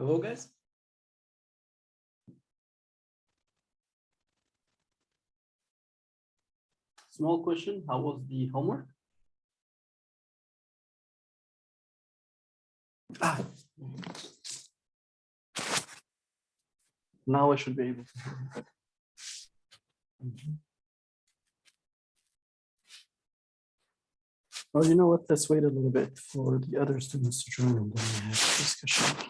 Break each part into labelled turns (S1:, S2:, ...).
S1: Hello, guys. Small question, how was the homework? Now I should be able to hear you. Well, you know what? Let's wait a little bit for the other students to join and then we have a discussion.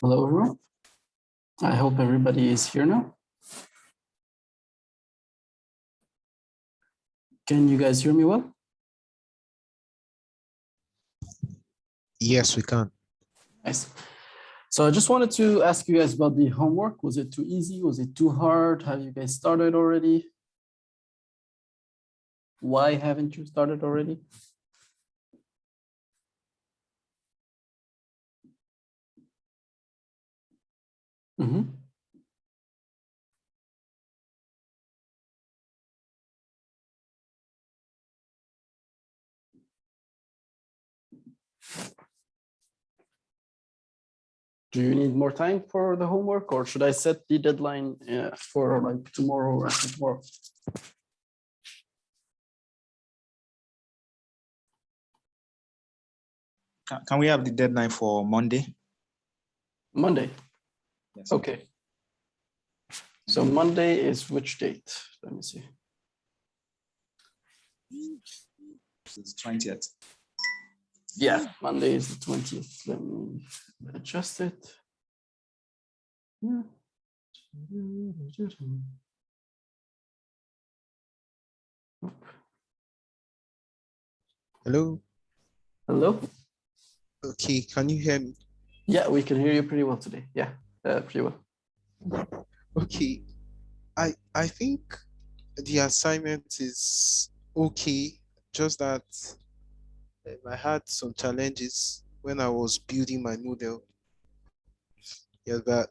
S1: Hello, everyone. I hope everybody is here now. Can you guys hear me well?
S2: Yes, we can.
S1: Nice. So I just wanted to ask you guys about the homework. Was it too easy? Was it too hard? Have you guys started already? Why haven't you started already? Mm-hmm. Do you need more time for the homework, or should I set the deadline for like tomorrow or after tomorrow?
S3: Can we have the deadline for Monday?
S1: Monday.
S3: Yes.
S1: Okay. So Monday is which date? Let me see.
S3: It's 20th.
S1: Yeah, Monday is the 20th. Let me adjust it. Yeah.
S2: Hello.
S1: Hello?
S2: Okay, can you hear me?
S1: Yeah, we can hear you pretty well today. Yeah, pretty well.
S2: Okay. I think the assignment is okay, just that I had some challenges when I was building my model. Yeah, but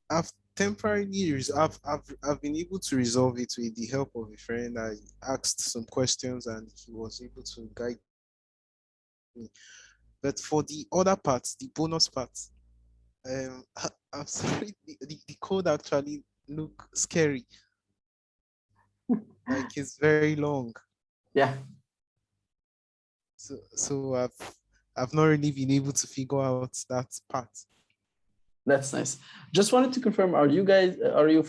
S2: I've I've been able to resolve it with the help of a friend. I asked some questions and he was able to guide me. But for the other parts, the bonus parts, I'm sorry, the code actually look scary. Like it's very long.
S1: Yeah,
S2: So I've not really been able to figure out that part.
S1: that's nice. Just wanted to confirm, are you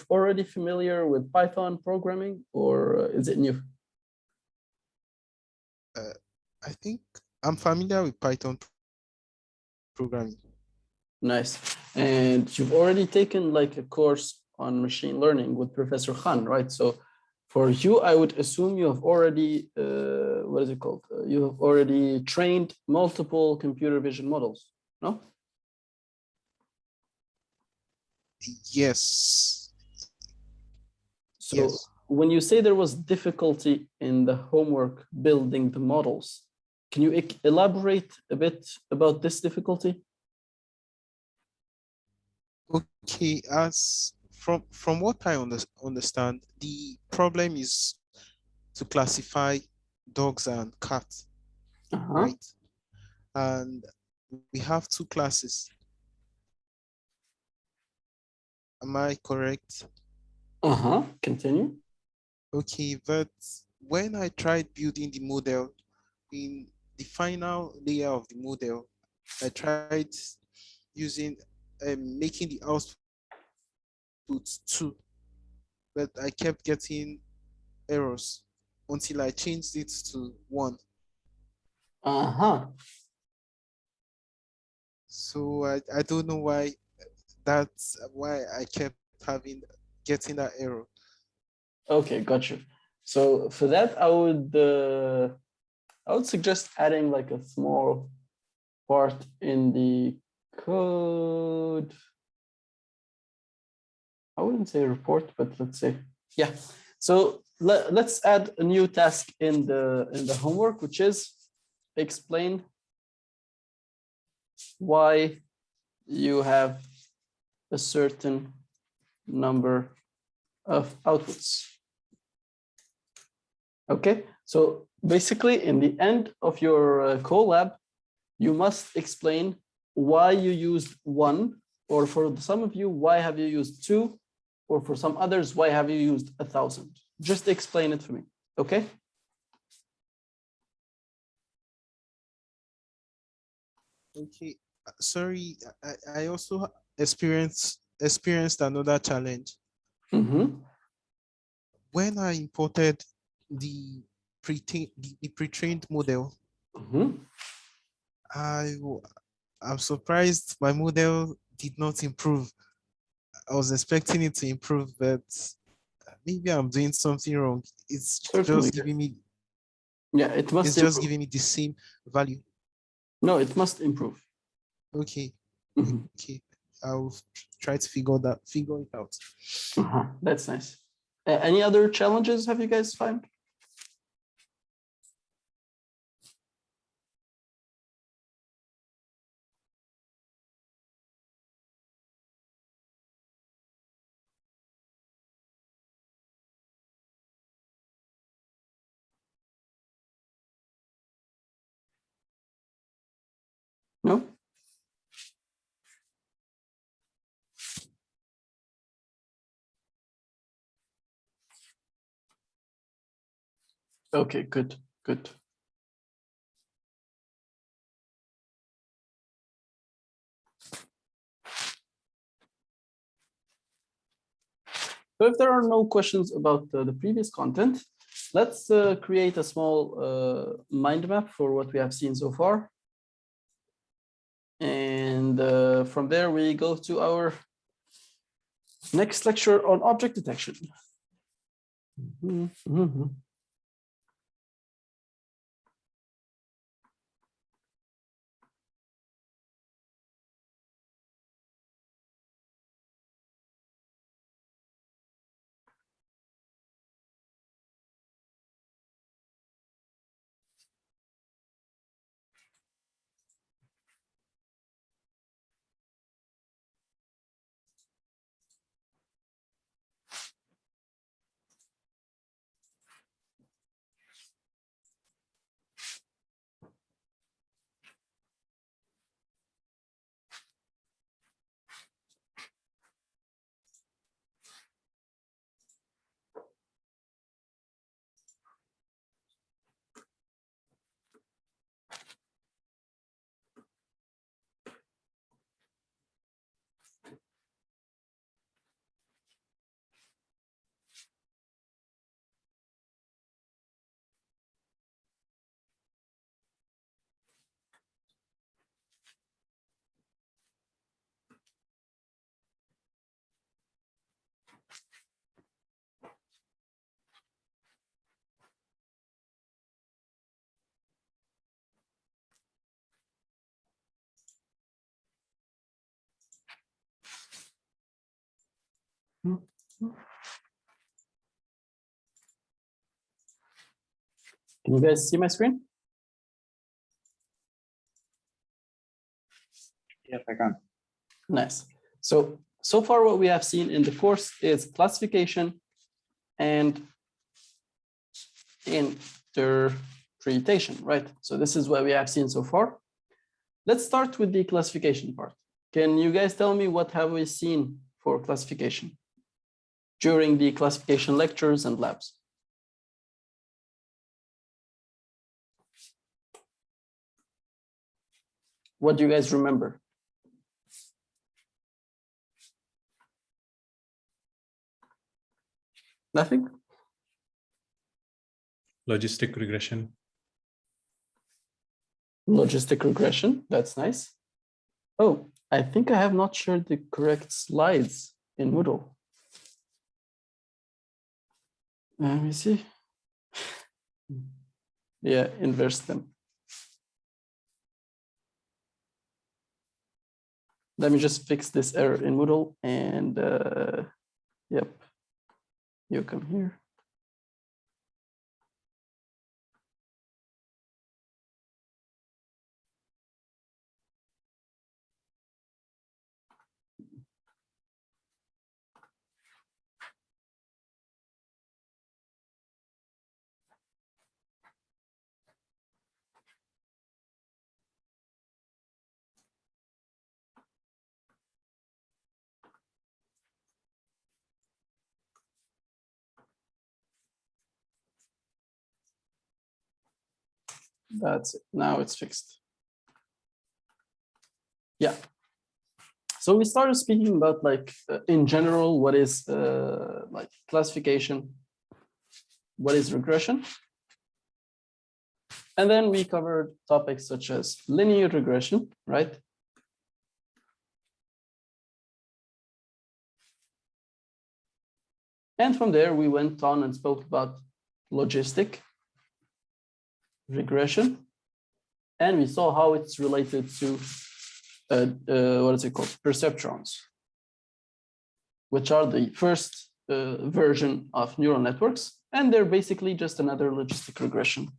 S1: already familiar with Python programming, or is it new?
S2: I think I'm familiar with Python programming.
S1: Nice. And you've already taken like a course on machine learning with Professor Khan, right? So for you, I would assume you have already, what is it called? You have already trained multiple computer vision models, no?
S2: Yes.
S1: So
S2: Yes.
S1: when you say there was difficulty in the homework building the models, can you elaborate a bit about this difficulty?
S2: Okay, as from what I understand, the problem is to classify dogs and cats, right? And we have two classes. Am I correct?
S1: Continue.
S2: Okay, but when I tried building the model, in the final layer of the model, I tried using making the output 2, but I kept getting errors until I changed it to 1. So I don't know why that's why I kept getting that error.
S1: Okay, got you. So for that, I would suggest adding like a small part in the code. I wouldn't say report, but let's say, yeah. So let's add a new task in the homework, which is explain why you have a certain number of outputs. Okay, so basically in the end of your collab, you must explain why you used 1, or for some of you, why have you used 2, or for some others, why have you used 1,000? Just explain it for me, okay?
S2: Okay, sorry, I also experienced another challenge. When I imported the pre-trained model, I'm surprised my model did not improve. I was expecting it to improve, but maybe I'm doing something wrong. It's
S1: Certainly.
S2: just giving me,
S1: Yeah, it must
S2: it's just
S1: improve.
S2: giving me the same value.
S1: No, it must improve.
S2: Okay,
S1: Mhm.
S2: okay. I'll try to figure it out.
S1: That's nice. Any other challenges have you guys found? No? Okay, good, good. So if there are no questions about the previous content, let's create a small mind map for what we have seen so far. And from there, we go to our next lecture on object detection. Can you guys see my screen?
S3: Yes, I can.
S1: Nice. So far what we have seen in the course is classification and interpretation, right? So this is what we have seen so far. Let's start with the classification part. Can you guys tell me what have we seen for classification during the classification lectures and labs? What do you guys remember? Nothing?
S4: Logistic regression.
S1: Logistic regression, that's nice. Oh, I think I have not shared the correct slides in Moodle. Let me see. Yeah, inverse them. Let me just fix this error in Moodle and yep, you come here. That's it. Now it's fixed. Yeah. So we started speaking about like in general, what is like classification, what is regression? And then we covered topics such as linear regression, right? And from there, we went on and spoke about logistic regression. And we saw how it's related to, what is it called? Perceptrons, which are the first version of neural networks. And they're basically just another logistic regression.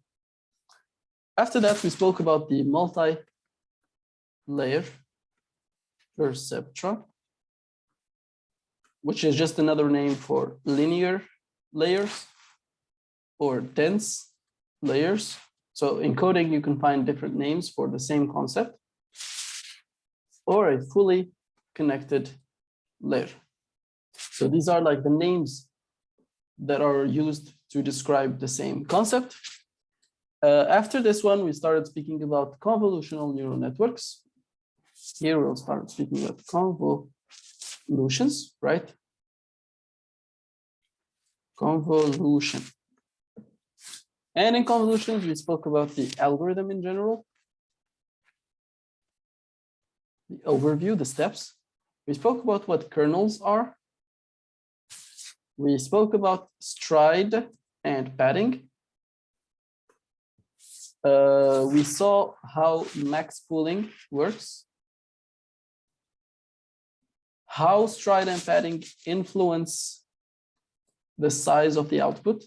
S1: After that, we spoke about the multi-layer perceptron, which is just another name for linear layers or dense layers. So in coding, you can find different names for the same concept, or a fully connected layer. So these are like the names that are used to describe the same concept. After this one, we started speaking about convolutional neural networks. Here we'll start speaking about convolutions, right? Convolution. And in convolutions, we spoke about the algorithm in general, the overview, the steps. We spoke about what kernels are. We spoke about stride and padding. We saw how max pooling works, how stride and padding influence the size of the output.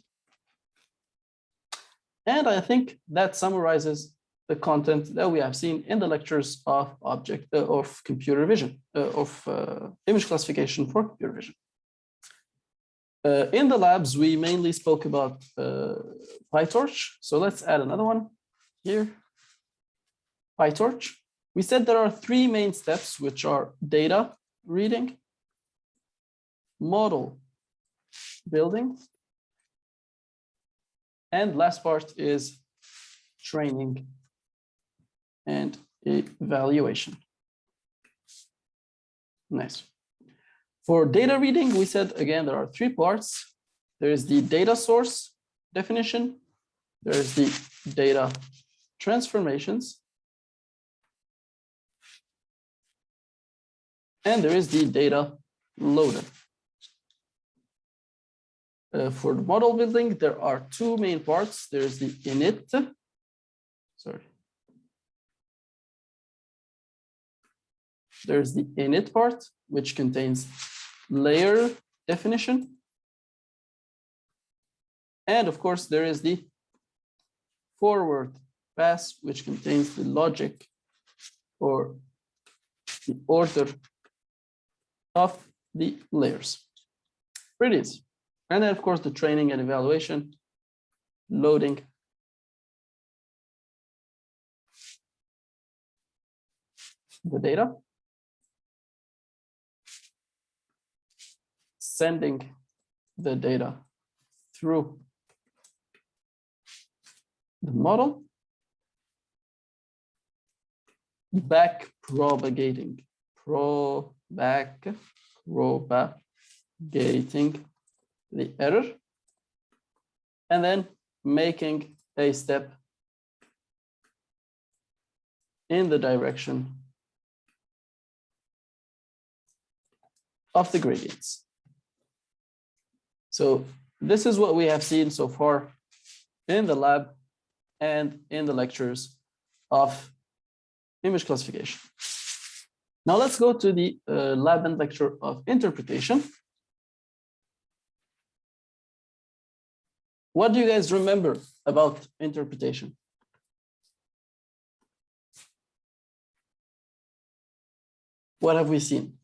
S1: And I think that summarizes the content that we have seen in the lectures of computer vision, image classification for computer vision. In the labs, we mainly spoke about PyTorch. So let's add another one here. PyTorch. We said there are three main steps, which are data reading, model building, and last part is training and evaluation. Nice. For data reading, we said, again, there are three parts. There is the data source definition. There is the data transformations. And there is the data loader. For the model building, there are two main parts. There's the init. Sorry. There's the init part, which contains layer definition. And of course, there is the forward pass, which contains the logic or the order of the layers. Pretty easy. And then, of course, the training and evaluation, loading, the data, sending the data through the model, back propagating the error, and then making a step in the direction of the gradients. So this is what we have seen so far in the lab and in the lectures of image classification. Now let's go to the lab and lecture of interpretation. What do you guys remember about interpretation? What have we seen?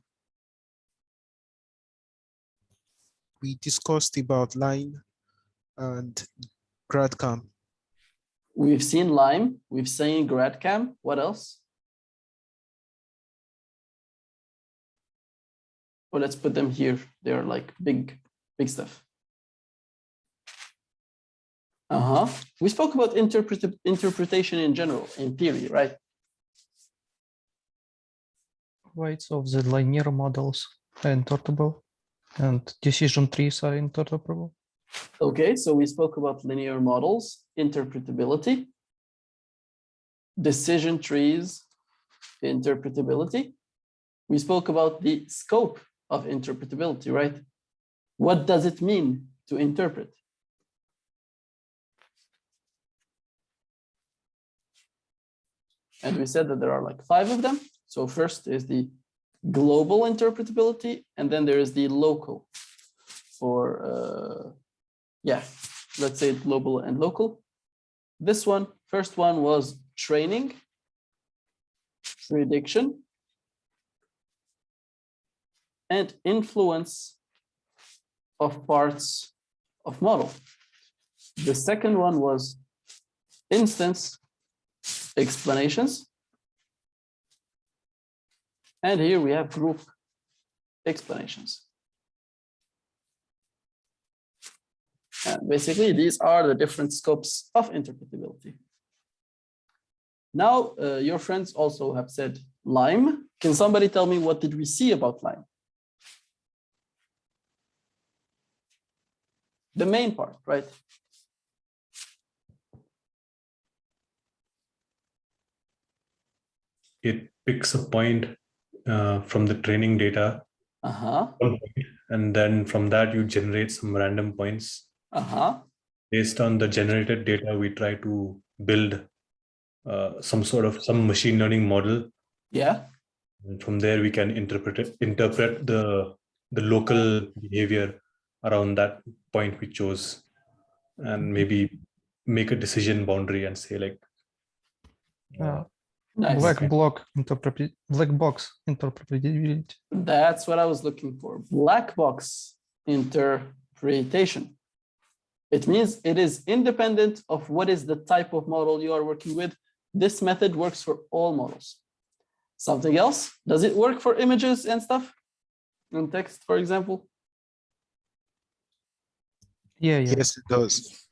S2: We discussed about line and GradCam.
S1: We've seen Lime, we've seen GradCam. What else? Well, let's put them here. They're like big stuff. We spoke about interpretation in general, in theory, right?
S4: Weights of the linear models are interpretable and decision trees are interpretable.
S1: Okay, so we spoke about linear models, interpretability, decision trees, interpretability. We spoke about the scope of interpretability, right? What does it mean to interpret? And we said that there are like 5 of them. So first is the global interpretability, and then there is the local, or yeah, let's say global and local. This one, first one was training, prediction, and influence of parts of model. The second one was instance explanations. And here we have group explanations. And basically, these are the different scopes of interpretability. Now, your friends also have said Lime. Can somebody tell me what did we see about Lime? The main part, right?
S5: It picks a point from the training data. And then from that, you generate some random points. Based on the generated data, we try to build some machine learning model.
S1: Yeah.
S5: And from there, we can interpret the local behavior around that point we chose, and maybe make a decision boundary and say like,
S1: nice.
S4: Black box interpretability.
S1: That's what I was looking for. Black box interpretation. It means it is independent of what is the type of model you are working with. This method works for all models. Something else? Does it work for images and stuff? And text, for example?
S4: Yeah.
S2: Yes, it does.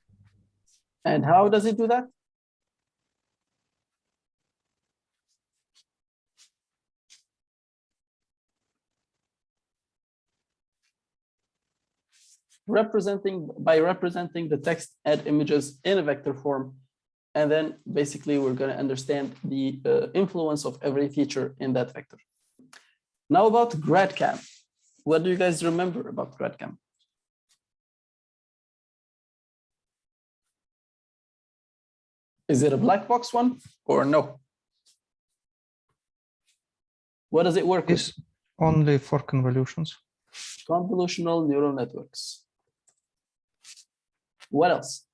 S1: And how does it do that? By representing the text and images in a vector form. And then basically we're going to understand the influence of every feature in that vector. Now about GradCam. What do you guys remember about GradCam? Is it a black box one or no? What does it work with?
S4: It's only for convolutions.
S1: Convolutional neural networks. What else?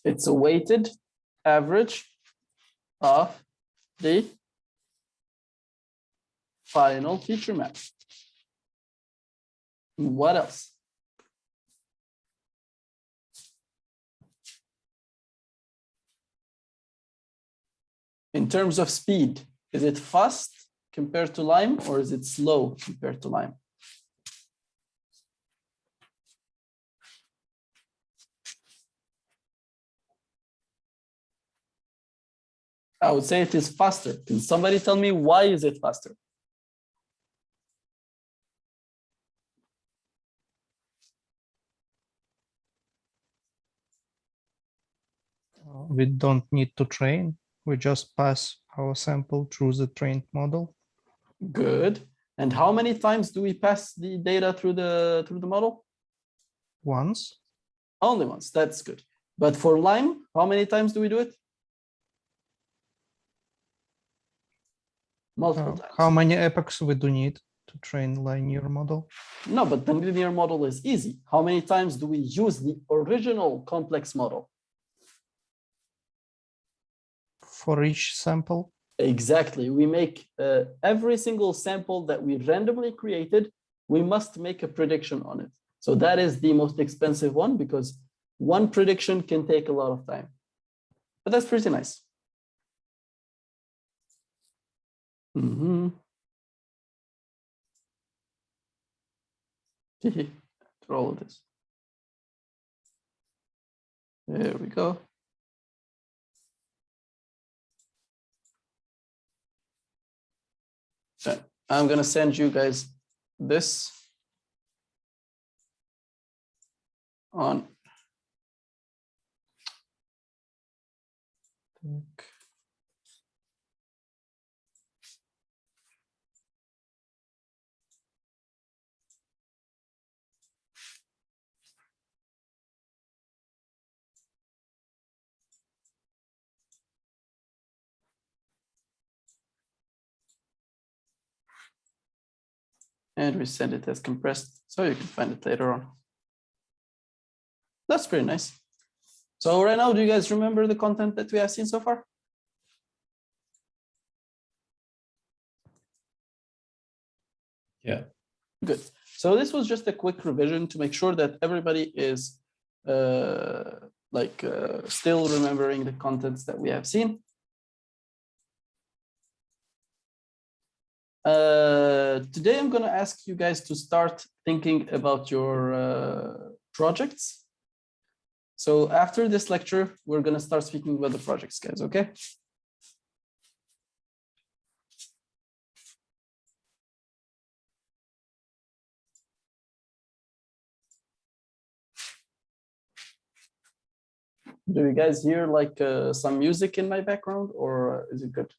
S1: It's a weighted average of the final feature map. What else? In terms of speed, is it fast compared to Lime or is it slow compared to Lime? I would say it is faster. Can somebody tell me why is it faster?
S4: We don't need to train. We just pass our sample through the trained model.
S1: Good. And how many times do we pass the data through the model?
S4: Once.
S1: Only once. That's good. But for Lime, how many times do we do it? Multiple times.
S4: How many epochs we do need to train linear model?
S1: No, but the linear model is easy. How many times do we use the original complex model?
S4: For each sample?
S1: Exactly. We make every single sample that we randomly created, we must make a prediction on it. So that is the most expensive one because one prediction can take a lot of time. But that's pretty nice. Through all of this. There we go. So I'm going to send you guys this on. and we send it as compressed, so you can find it later on. That's pretty nice. So right now, do you guys remember the content that we have seen so far?
S5: Yeah.
S1: Good. So this was just a quick revision to make sure that everybody is still remembering the contents that we have seen. Today, I'm going to ask you guys to start thinking about your projects. So after this lecture, we're going to start speaking about the projects, guys, okay? Do you guys hear like some music in my background, or is it good?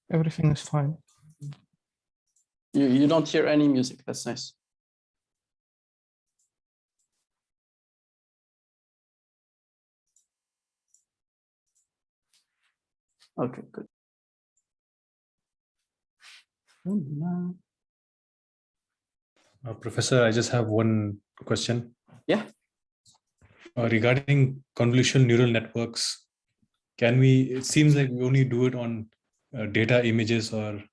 S4: Everything is fine.
S1: You don't hear any music. That's nice. Okay, good.
S5: Professor, I just have one question.
S1: Yeah.
S5: Regarding convolutional neural networks, it seems like we only do it on data images or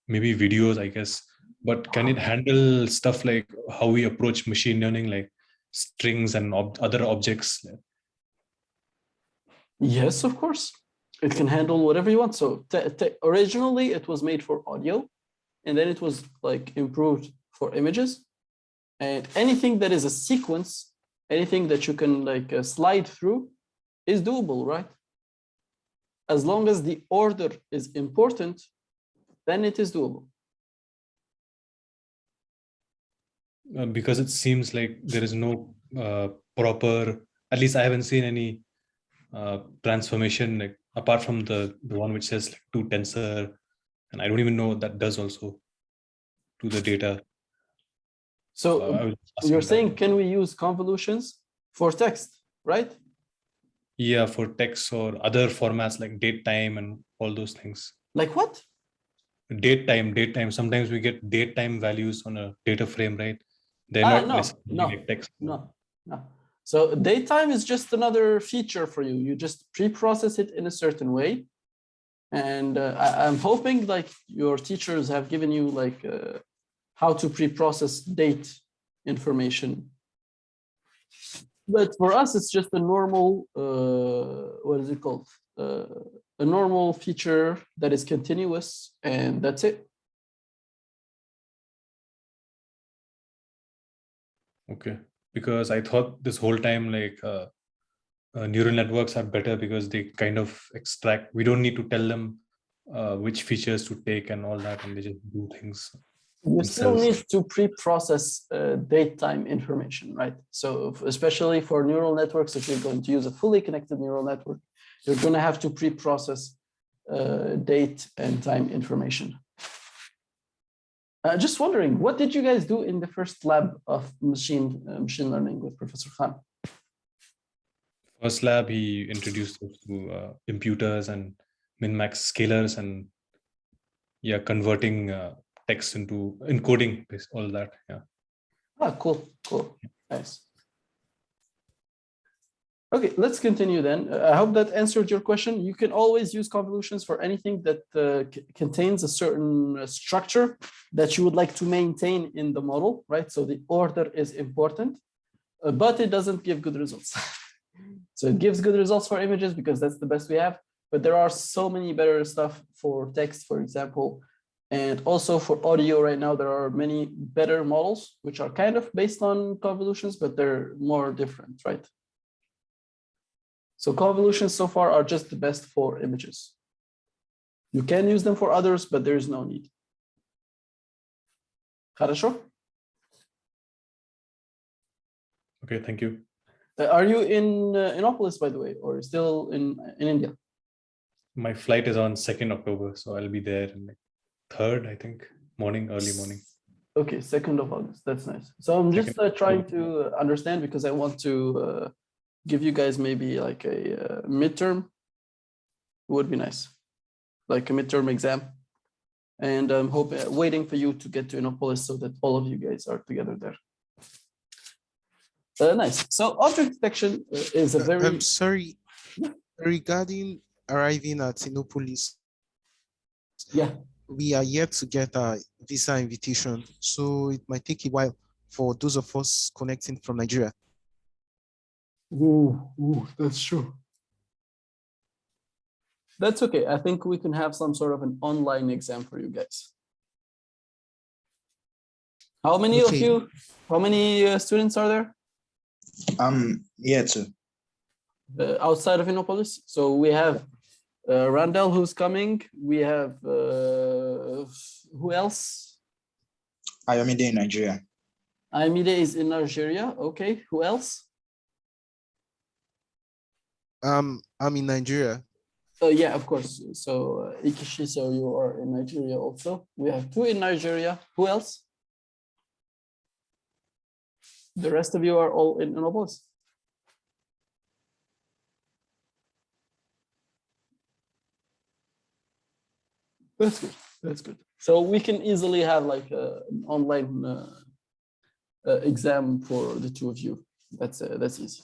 S5: maybe videos, I guess, but can it handle stuff like how we approach machine learning, like strings and other objects?
S1: Yes, of course. It can handle whatever you want. So originally it was made for audio, and then it was like improved for images. And anything that is a sequence, anything that you can like slide through is doable, right? As long as the order is important, then it is doable.
S5: Because it seems like there is no proper, at least I haven't seen any transformation like apart from the one which says like to tensor, and I don't even know what that does also to the data.
S1: So you're saying, can we use convolutions for text, right?
S5: Yeah, for text or other formats like date time and all those things.
S1: Like what?
S5: Date time. Sometimes we get date time values on a data frame, right? They're not necessarily like text.
S1: No. So date time is just another feature for you. You just pre-process it in a certain way. And I'm hoping like your teachers have given you like how to pre-process date information. But for us, it's just a normal, what is it called? A normal feature that is continuous, and that's it.
S5: Okay, because I thought this whole time like neural networks are better because they kind of extract. We don't need to tell them which features to take and all that, and they just do things.
S1: You still need to pre-process date time information, right? So especially for neural networks, if you're going to use a fully connected neural network, you're going to have to pre-process date and time information. Just wondering, what did you guys do in the first lab of machine learning with Professor Khan?
S5: First lab, he introduced us to imputers and min-max scalars, and yeah, converting text into encoding, all that. Yeah.
S1: Ah, cool, nice. Okay, let's continue then. I hope that answered your question. You can always use convolutions for anything that contains a certain structure that you would like to maintain in the model, right? So the order is important, but it doesn't give good results. So it gives good results for images because that's the best we have, but there are so many better stuff for text, for example, and also for audio right now, there are many better models, which are kind of based on convolutions, but they're more different, right? So convolutions so far are just the best for images. You can use them for others, but there is no need. Хорошо?
S5: Okay, thank you.
S1: Are you in Innopolis, by the way, or still in India?
S5: My flight is on 2nd October, so I'll be there in like 3rd, I think, early morning.
S1: Okay, 2nd of August. That's nice. So I'm just trying to understand because I want to give you guys maybe like a midterm. Would be nice, like a midterm exam. And I'm waiting for you to get to Innopolis so that all of you guys are together there. Nice. So object detection is a very.
S2: I'm sorry. Regarding arriving at Innopolis,
S1: yeah,
S2: we are yet to get a visa invitation, so it might take a while for those of us connecting from Nigeria.
S1: Ooh, that's true. That's okay. I think we can have some sort of an online exam for you guys. How many of you? How many students are there?
S3: Yeah, too.
S1: Outside of Innopolis. So we have Randall who's coming. We have who else?
S3: Ayomide in Nigeria.
S1: Ayomide is in Nigeria. Okay. Who else?
S2: I'm in Nigeria.
S1: Yeah, of course. So Ikishi, so you are in Nigeria also. We have 2 in Nigeria. Who else? The rest of you are all in Innopolis. That's good. That's good. So we can easily have like an online exam for the 2 of you. That's easy.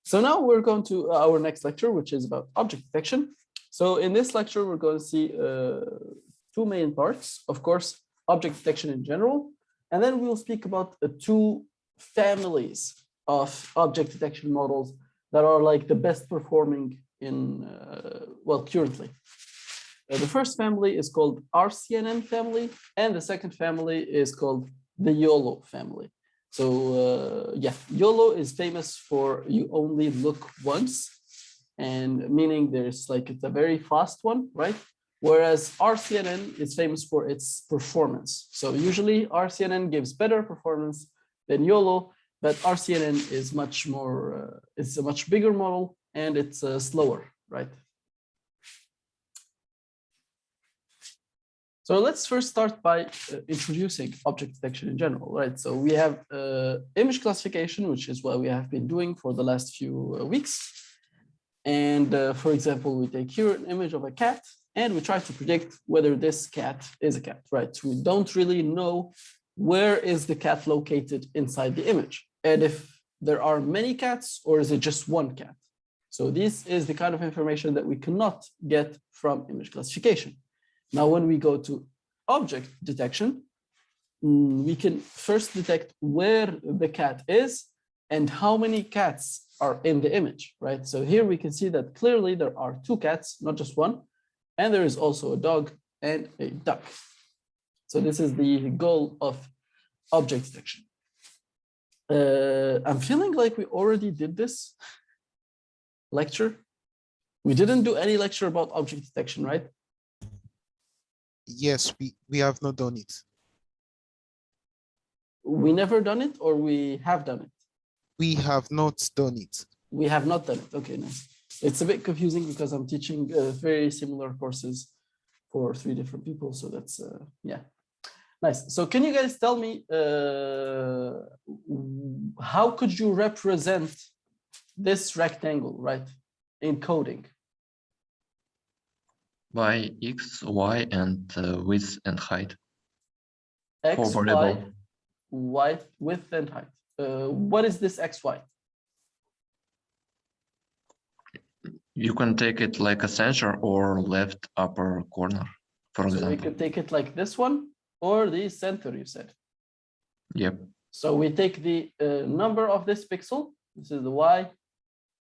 S1: So now we're going to our next lecture, which is about object detection. So in this lecture, we're going to see 2 main parts. Of course, object detection in general, and then we'll speak about 2 families of object detection models that are like the best performing in well currently. The first family is called RCNN family, and the second family is called the YOLO family. So yeah, YOLO is famous for you only look once, and meaning there's like it's a very fast one, right? Whereas RCNN is famous for its performance. So usually RCNN gives better performance than YOLO, but RCNN is much more, it's a much bigger model and it's slower, right? So let's first start by introducing object detection in general, right? So we have image classification, which is what we have been doing for the last few weeks. And for example, we take here an image of a cat and we try to predict whether this cat is a cat, right? We don't really know where is the cat located inside the image. And if there are many cats or is it just one cat? So this is the kind of information that we cannot get from image classification. Now, when we go to object detection, we can first detect where the cat is and how many cats are in the image, right? So here we can see that clearly there are 2 cats, not just one, and there is also a dog and a duck. So this is the goal of object detection. I'm feeling like we already did this lecture. We didn't do any lecture about object detection, right?
S2: Yes, we have not done it.
S1: We never done it, or we have done it?
S2: We have not done it.
S1: We have not done it. Okay, nice. It's a bit confusing because I'm teaching very similar courses for 3 different people. So that's, yeah, nice. So can you guys tell me, how could you represent this rectangle, right, in coding?
S6: By X, Y, and width and height.
S1: X,
S6: for
S1: Y,
S6: variable.
S1: Y, width and height. What is this X, Y?
S6: You can take it like a center or left upper corner, for
S1: So we
S6: example.
S1: could take it like this one or the center, you said.
S6: Yep.
S1: So we take the number of this pixel. This is the Y.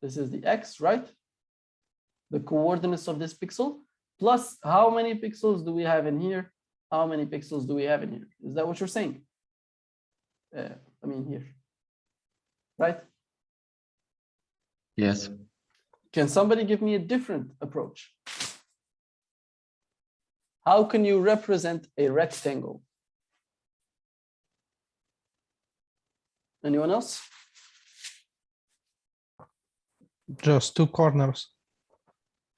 S1: This is the X, right? The coordinates of this pixel. Plus, how many pixels do we have in here? How many pixels do we have in here? Is that what you're saying? I mean here, right?
S6: Yes.
S1: Can somebody give me a different approach? How can you represent a rectangle? Anyone else?
S4: Just 2 corners.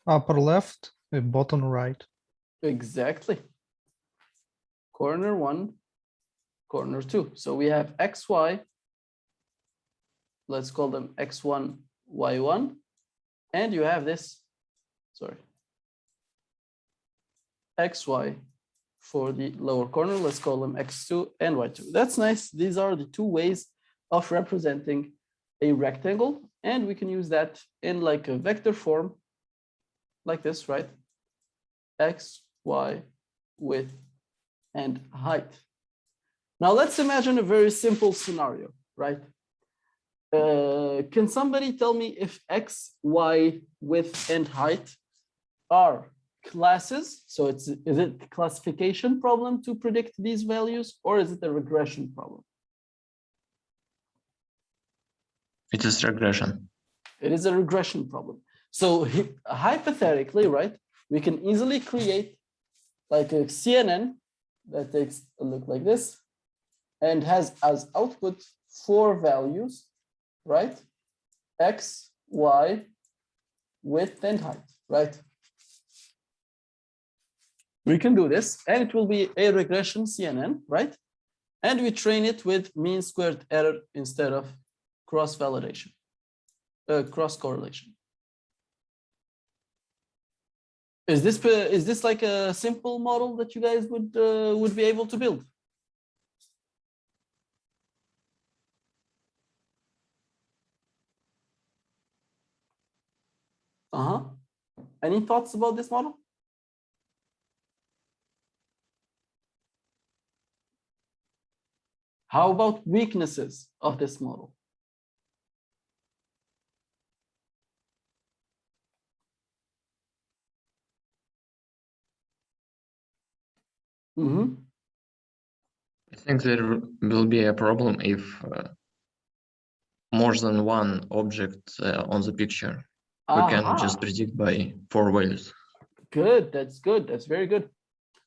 S4: Upper left and bottom right.
S1: Exactly. Corner 1 corner 2. So we have xy, let's call them x1, y1, and you have this, sorry, xy for the lower corner, let's call them x2 and y2. That's nice. These are the two ways of representing a rectangle, and we can use that in like a vector form, like this, right? X, y, width, and height. Now let's imagine a very simple scenario, right? Can somebody tell me if x, y, width, and height are classes? So is it a classification problem to predict these values, or is it a regression problem?
S6: It is regression.
S1: It is a regression problem. So hypothetically, right, we can easily create like a CNN that takes a look like this and has as output 4 values, right? X, Y, width, and height, right? We can do this, and it will be a regression CNN, right? And we train it with mean squared error instead of cross validation, cross correlation. Is this like a simple model that you guys would be able to build? Any thoughts about this model? How about weaknesses of this model?
S6: I think there will be a problem if more than one object on the picture. We can just predict by 4 values.
S1: Good, that's good, that's very good.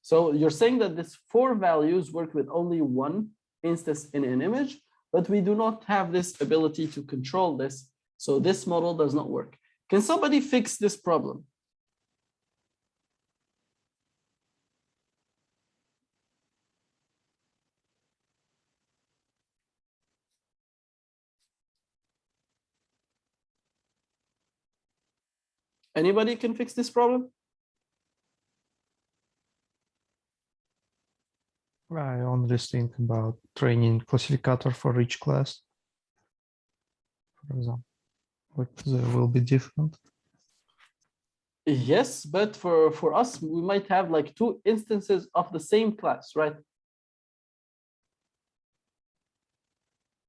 S1: So you're saying that these 4 values work with only one instance in an image, but we do not have this ability to control this. So this model does not work. Can somebody fix this problem? Anybody can fix this problem?
S4: I only think about training classificator for each class. For example, but they will be different.
S1: Yes, but for us, we might have like 2 instances of the same class, right?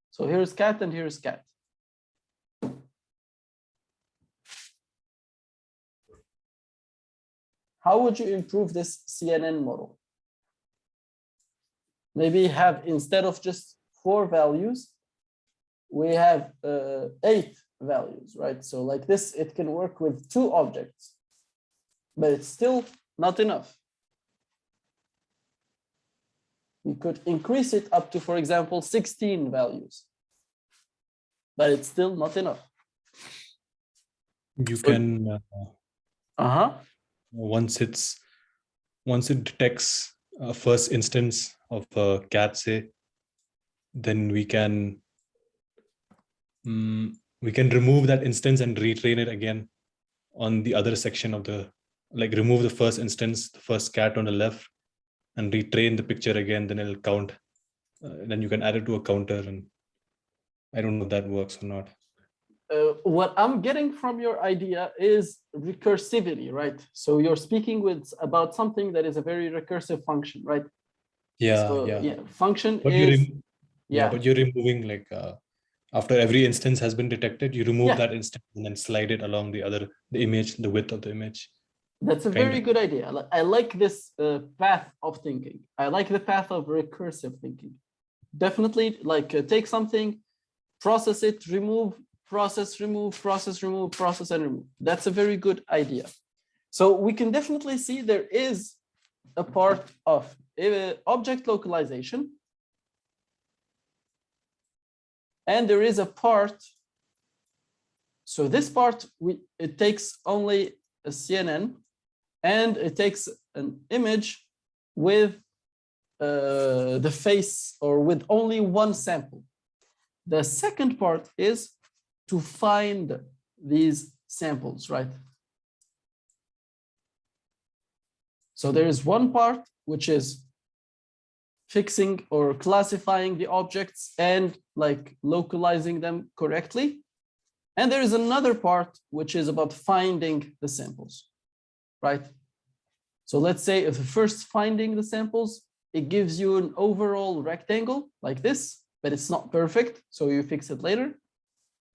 S1: So here's cat and here's cat. How would you improve this CNN model? Maybe have, instead of just 4 values, we have 8 values, right? So like this, it can work with 2 objects, but it's still not enough. We could increase it up to, for example, 16 values, but it's still not enough.
S5: You can, once it detects a first instance of a cat, say, then we can remove that instance and retrain it again on the other section of the, like remove the first instance, the first cat on the left, and retrain the picture again, then it'll count. Then you can add it to a counter, and I don't know if that works or not.
S1: What I'm getting from your idea is recursivity, right? So you're speaking about something that is a very recursive function, right?
S5: Yeah,
S1: so,
S5: yeah.
S1: Function
S5: but
S1: is
S5: but you're removing, like after every instance has been detected, you remove that instance and then slide it along the image, the width of the image.
S1: That's a very good idea. I like this path of thinking. I like the path of recursive thinking. Definitely, like take something, process it, remove, process, remove, process, remove, process, and remove. That's a very good idea. So we can definitely see there is a part of object localization, and there is a part. So this part, it takes only a CNN, and it takes an image with the face or with only one sample. The second part is to find these samples, right? So there is one part which is fixing or classifying the objects and like localizing them correctly. And there is another part which is about finding the samples, right? So let's say if the first finding the samples, it gives you an overall rectangle like this, but it's not perfect, so you fix it later.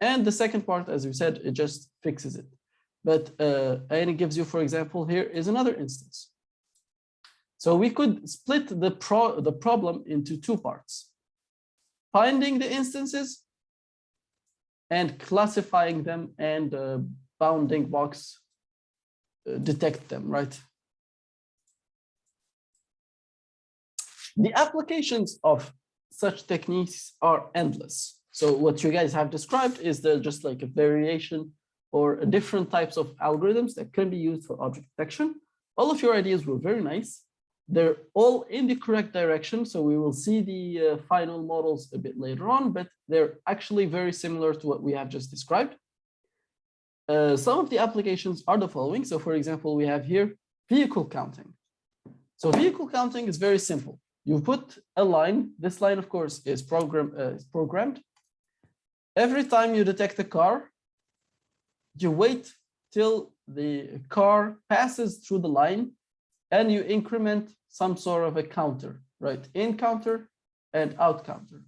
S1: And the second part, as we said, it just fixes it. But and it gives you, for example, here is another instance. So we could split the problem into two parts: finding the instances and classifying them and bounding box detect them, right? The applications of such techniques are endless. So what you guys have described is just like a variation or different types of algorithms that can be used for object detection. All of your ideas were very nice. They're all in the correct direction. So we will see the final models a bit later on, but they're actually very similar to what we have just described. Some of the applications are the following. So for example, we have here vehicle counting. So vehicle counting is very simple. You put a line. This line, of course, is programmed. Every time you detect a car, you wait till the car passes through the line and you increment some sort of a counter, right? In counter and out counter.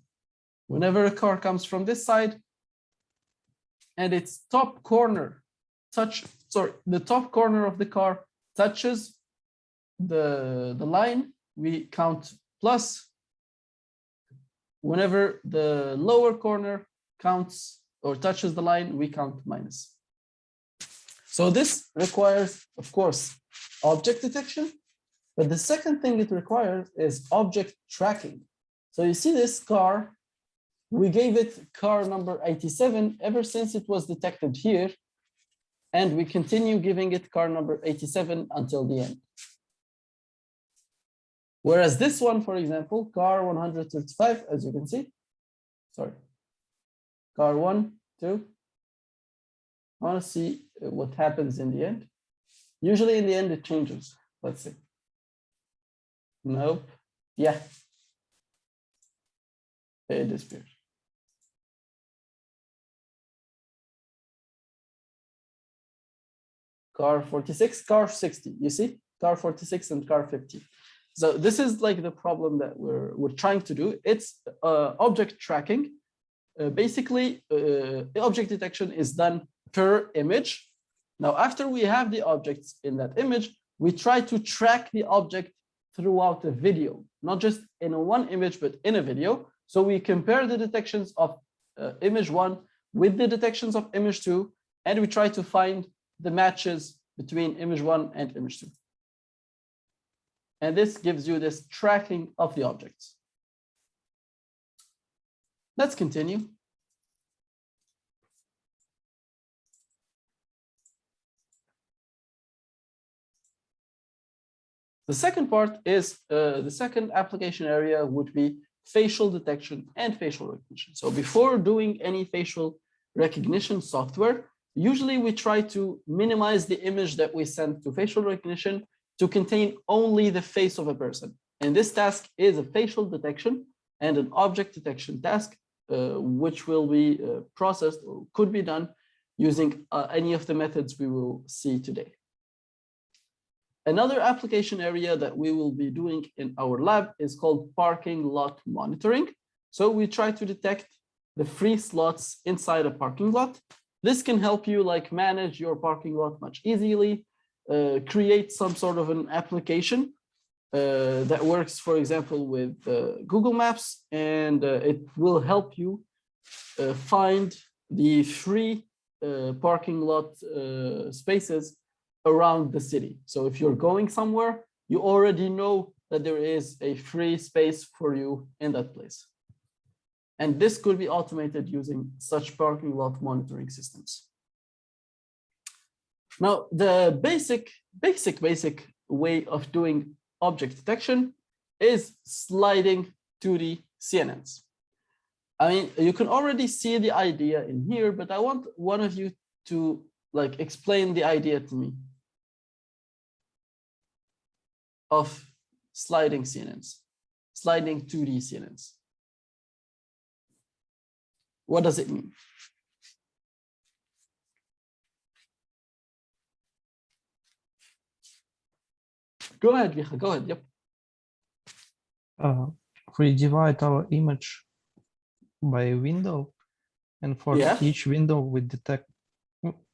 S1: Whenever a car comes from this side and its top corner the top corner of the car touches the line, we count plus. Whenever the lower corner counts or touches the line, we count minus. So this requires, of course, object detection, but the second thing it requires is object tracking. So you see this car, we gave it car number 87 ever since it was detected here, and we continue giving it car number 87 until the end. Whereas this one, for example, car 135, as you can see, sorry, car 1, 2, I want to see what happens in the end. Usually in the end, it changes. Let's see. Nope. Yeah. It disappears. Car 46, car 60. You see? Car 46 and car 50. So this is like the problem that we're trying to do. It's object tracking. Basically, object detection is done per image. Now, after we have the objects in that image, we try to track the object throughout a video, not just in one image, but in a video. So we compare the detections of image 1 with the detections of image 2, and we try to find the matches between image 1 and image 2. And this gives you this tracking of the objects. Let's continue. The second part is the second application area would be facial detection and facial recognition. So before doing any facial recognition software, usually we try to minimize the image that we send to facial recognition to contain only the face of a person. And this task is a facial detection and an object detection task, which will be processed or could be done using any of the methods we will see today. Another application area that we will be doing in our lab is called parking lot monitoring. So we try to detect the free slots inside a parking lot. This can help you like manage your parking lot much easily, create some sort of an application that works, for example, with Google Maps, and it will help you find the free parking lot spaces around the city. So if you're going somewhere, you already know that there is a free space for you in that place. And this could be automated using such parking lot monitoring systems. Now, the basic way of doing object detection is sliding 2D CNNs. I mean, you can already see the idea in here, but I want one of you to like explain the idea to me of sliding CNNs, sliding 2D CNNs. What does it mean? Go ahead, Vika, go ahead. Yep.
S4: We divide our image by a window, and for each window we detect,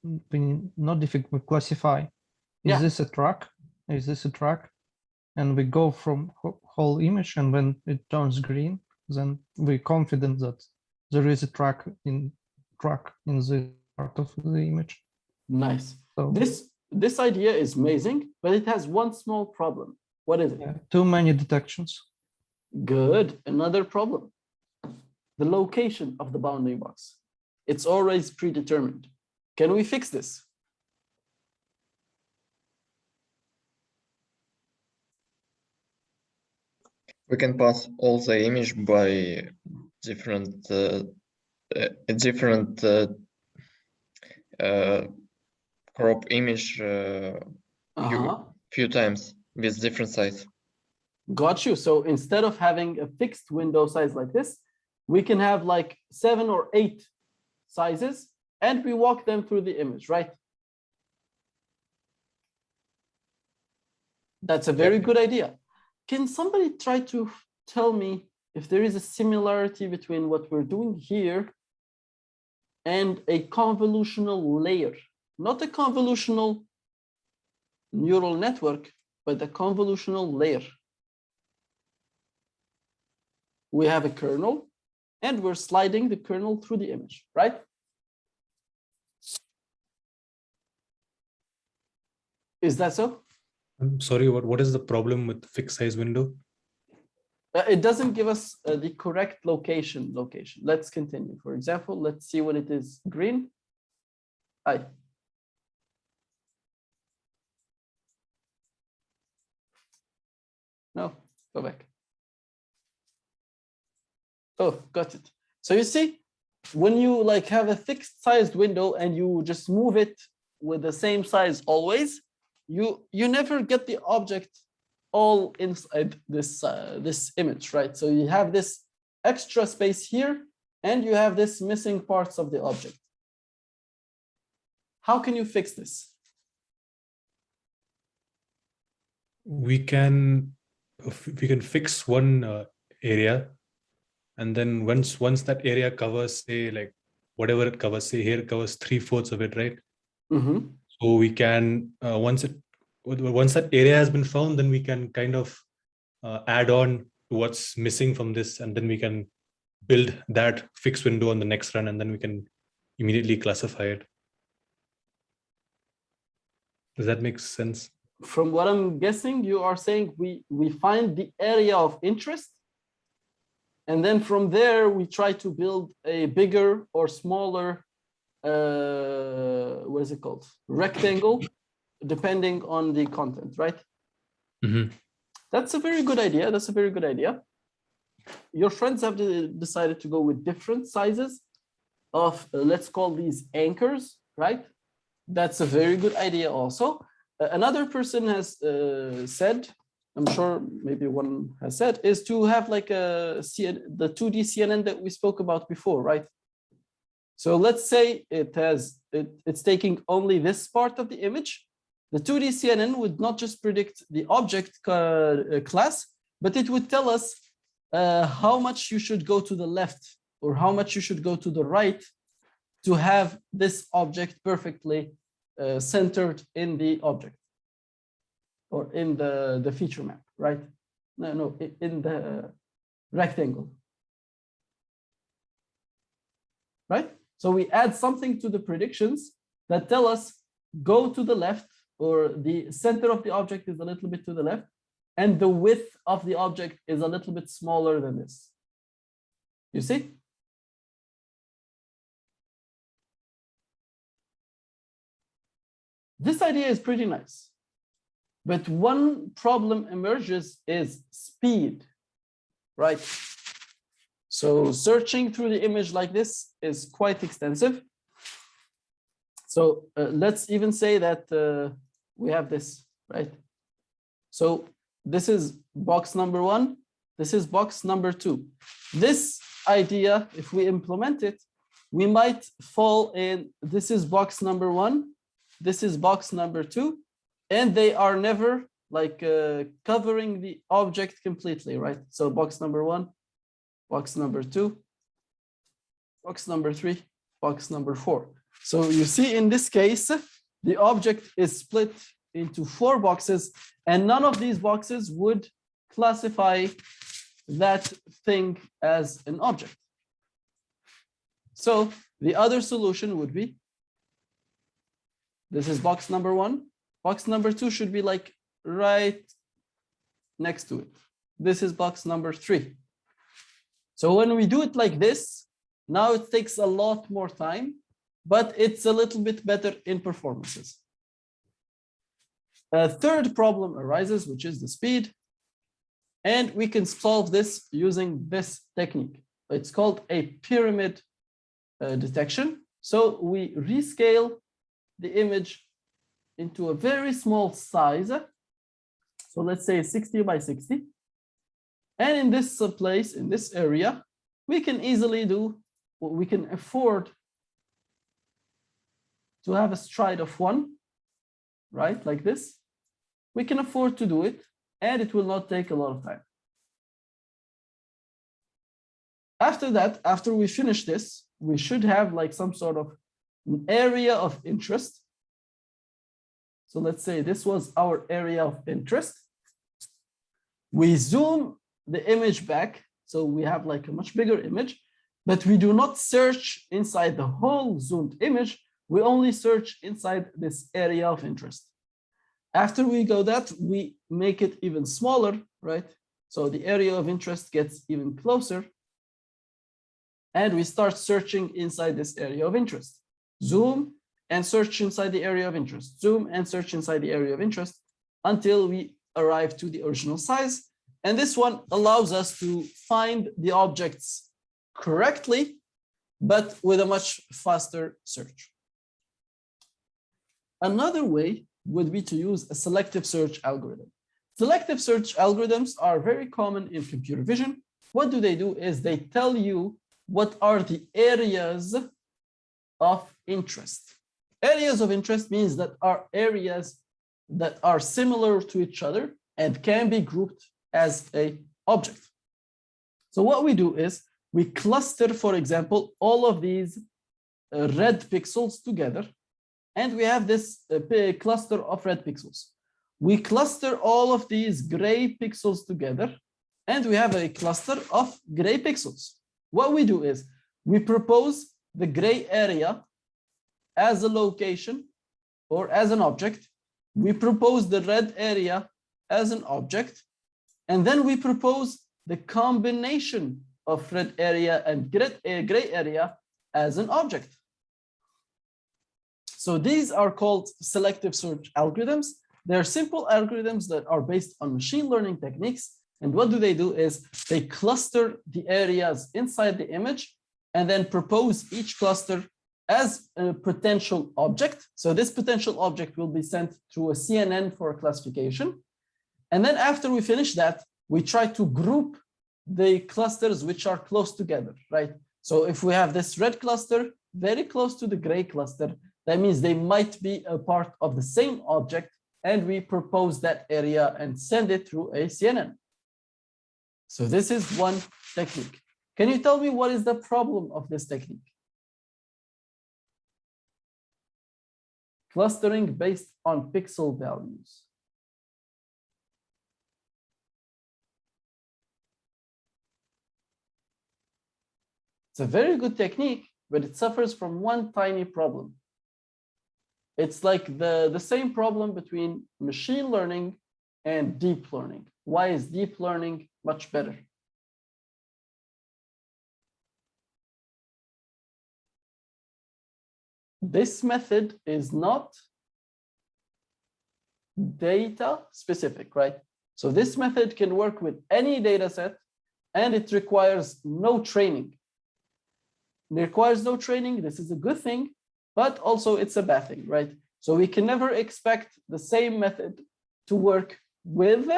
S4: not difficult, we classify. Is this a track? Is this a track? And we go from whole image, and when it turns green, then we're confident that there is a track in the part of the image.
S1: Nice.
S4: So
S1: this idea is amazing, but it has one small problem. What is it?
S4: Too many detections.
S1: Good. Another problem. The location of the bounding box. It's always predetermined. Can we fix this?
S6: We can pass all the image by different crop image few times with different size.
S1: Got you. So instead of having a fixed window size like this, we can have like 7 or 8 sizes, and we walk them through the image, right? That's a very good idea. Can somebody try to tell me if there is a similarity between what we're doing here and a convolutional layer? Not a convolutional neural network, but a convolutional layer. We have a kernel, and we're sliding the kernel through the image, right? Is that so?
S5: I'm sorry, what is the problem with fixed size window?
S1: It doesn't give us the correct location. Let's continue. For example, let's see when it is green. Hi. No, go back. Oh, got it. So you see, when you like have a fixed sized window and you just move it with the same size always, you never get the object all inside this image, right? So you have this extra space here, and you have this missing parts of the object. How can you fix this?
S5: We can fix one area, and then once that area covers, say like whatever it covers, say here it covers 3/4 of it, right?
S1: Mm-hmm.
S5: So we can once that area has been found, then we can kind of add on to what's missing from this, and then we can build that fixed window on the next run, and then we can immediately classify it. Does that make sense?
S1: From what I'm guessing, you are saying we find the area of interest, and then from there we try to build a bigger or smaller what is it called, rectangle, depending on the content, right?
S5: Mm-hmm.
S1: That's a very good idea. That's a very good idea. Your friends have decided to go with different sizes of let's call these anchors, right? That's a very good idea also. Another person has said, I'm sure maybe one has said, is to have like the 2D CNN that we spoke about before, right? So let's say it's taking only this part of the image. The 2D CNN would not just predict the object class, but it would tell us how much you should go to the left or how much you should go to the right to have this object perfectly centered in the object or in the feature map, right? No, in the rectangle, right? So we add something to the predictions that tell us go to the left, or the center of the object is a little bit to the left, and the width of the object is a little bit smaller than this. You see? This idea is pretty nice. But one problem emerges is speed, right? So searching through the image like this is quite extensive. So let's even say that we have this, right? So this is box number 1. This is box number 2. This idea, if we implement it, we might fall in, this is box number 1, this is box number 2, and they are never like covering the object completely, right? So box number 1, box number 2, box number 3, box number 4. So you see in this case, the object is split into 4 boxes, and none of these boxes would classify that thing as an object. So the other solution would be, this is box number 1. Box number 2 should be like right next to it. This is box number 3. So when we do it like this, now it takes a lot more time, but it's a little bit better in performances. A third problem arises, which is the speed. And we can solve this using this technique. It's called a pyramid detection. So we rescale the image into a very small size. So let's say 60 by 60. And in this place, in this area, we can easily do what we can afford to have a stride of 1, right? Like this. We can afford to do it, and it will not take a lot of time. After that, after we finish this, we should have like some sort of an area of interest. So let's say this was our area of interest. We zoom the image back, so we have like a much bigger image, but we do not search inside the whole zoomed image. We only search inside this area of interest. After we go that, we make it even smaller, right? So the area of interest gets even closer. And we start searching inside this area of interest. Zoom and search inside the area of interest. Zoom and search inside the area of interest until we arrive to the original size. And this one allows us to find the objects correctly, but with a much faster search. Another way would be to use a selective search algorithm. Selective search algorithms are very common in computer vision. What do? Is they tell you what are the areas of interest. Areas of interest means that are areas that are similar to each other and can be grouped as an object. So what we do is we cluster, for example, all of these red pixels together, and we have this cluster of red pixels. We cluster all of these gray pixels together, and we have a cluster of gray pixels. What we do is we propose the gray area as a location or as an object. We propose the red area as an object, and then we propose the combination of red area and gray area as an object. So these are called selective search algorithms. They're simple algorithms that are based on machine learning techniques. And what do is they cluster the areas inside the image and then propose each cluster as a potential object. So this potential object will be sent through a CNN for a classification. And then after we finish that, we try to group the clusters which are close together, right? So if we have this red cluster very close to the gray cluster, that means they might be a part of the same object, and we propose that area and send it through a CNN. So this is one technique. Can you tell me what is the problem of this technique? Clustering based on pixel values. It's a very good technique, but it suffers from one tiny problem. It's like the same problem between machine learning and deep learning. Why is deep learning much better? This method is not data specific, right? So this method can work with any data set and it requires no training. It requires no training. This is a good thing, but also it's a bad thing, right? So we can never expect the same method to work with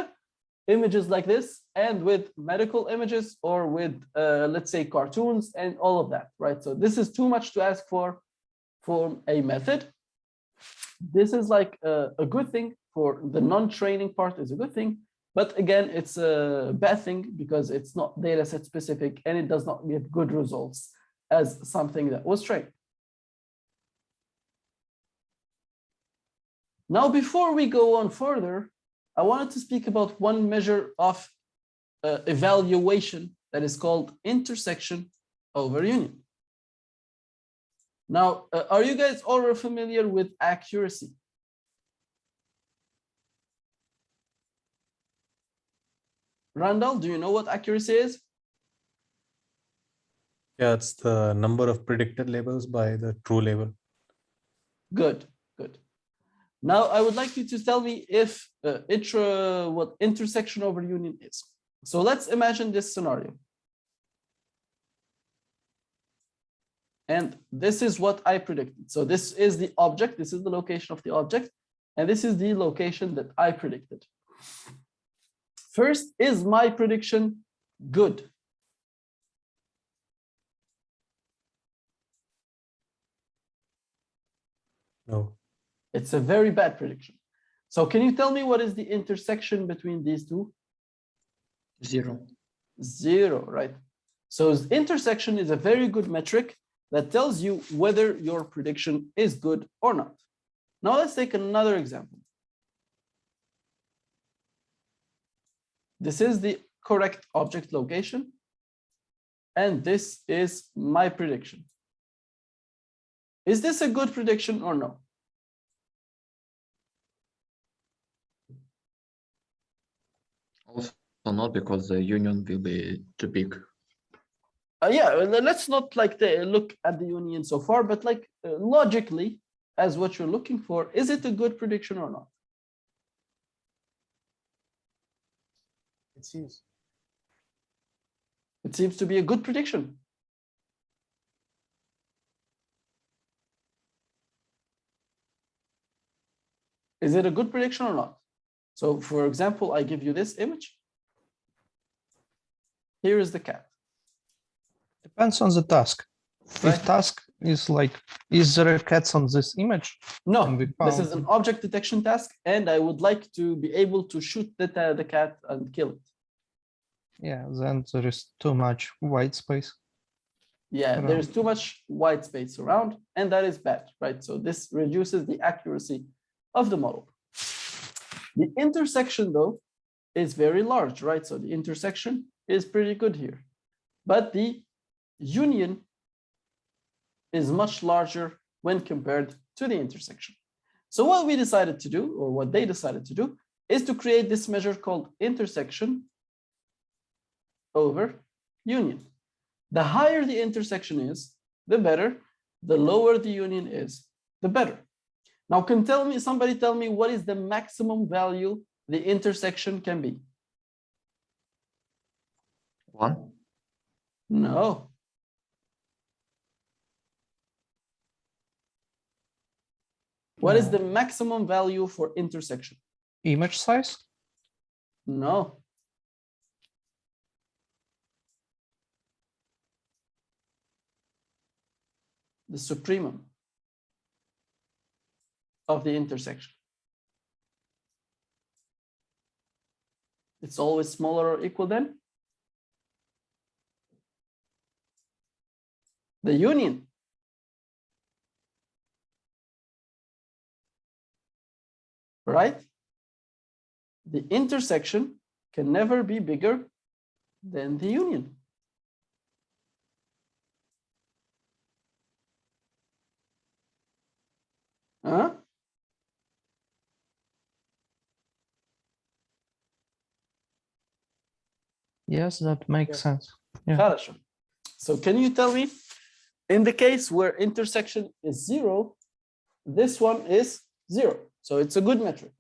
S1: images like this and with medical images or with, let's say, cartoons and all of that, right? So this is too much to ask for a method. This is like a good thing. For the non-training part is a good thing, but again, it's a bad thing because it's not data set specific and it does not give good results as something that was trained. Now, before we go on further, I wanted to speak about one measure of evaluation that is called intersection over union. Now, are you guys already familiar with accuracy? Randall, do you know what accuracy is?
S5: Yeah, it's the number of predicted labels by the true label.
S1: Good, good. Now, I would like you to tell me if what intersection over union is. So let's imagine this scenario. And this is what I predicted. So this is the object, this is the location of the object, and this is the location that I predicted. First, is my prediction good?
S5: No.
S1: It's a very bad prediction. So can you tell me what is the intersection between these two?
S6: 0.
S1: 0, right? So intersection is a very good metric that tells you whether your prediction is good or not. Now let's take another example. This is the correct object location, and this is my prediction. Is this a good prediction or no?
S6: Also not, because the union will be too big.
S1: Yeah, let's not like look at the union so far, but like logically, as what you're looking for, is it a good prediction or not?
S2: It seems.
S1: It seems to be a good prediction. Is it a good prediction or not? So for example, I give you this image. Here is the cat.
S4: Depends on the task.
S1: Right.
S4: If task is like, is there cats on this image?
S1: No, this is an object detection task, and I would like to be able to shoot the cat and kill it.
S4: Yeah, then there is too much white space.
S1: Yeah,
S4: around.
S1: there's too much white space around, and that is bad, right? So this reduces the accuracy of the model. The intersection, though, is very large, right? So the intersection is pretty good here, but the union is much larger when compared to the intersection. So what we decided to do, or what they decided to do, is to create this measure called intersection over union. The higher the intersection is, the better. The lower the union is, the better. Now, can somebody tell me what is the maximum value the intersection can be?
S6: 1.
S1: No. What is the maximum value for intersection?
S4: Image size?
S1: No. The supremum of the intersection. It's always smaller or equal than the union. Right? The intersection can never be bigger than the union. Huh?
S4: Yes, that makes sense. Yeah.
S1: Хорошо. So can you tell me, in the case where intersection is 0, this one is 0. So it's a good metric.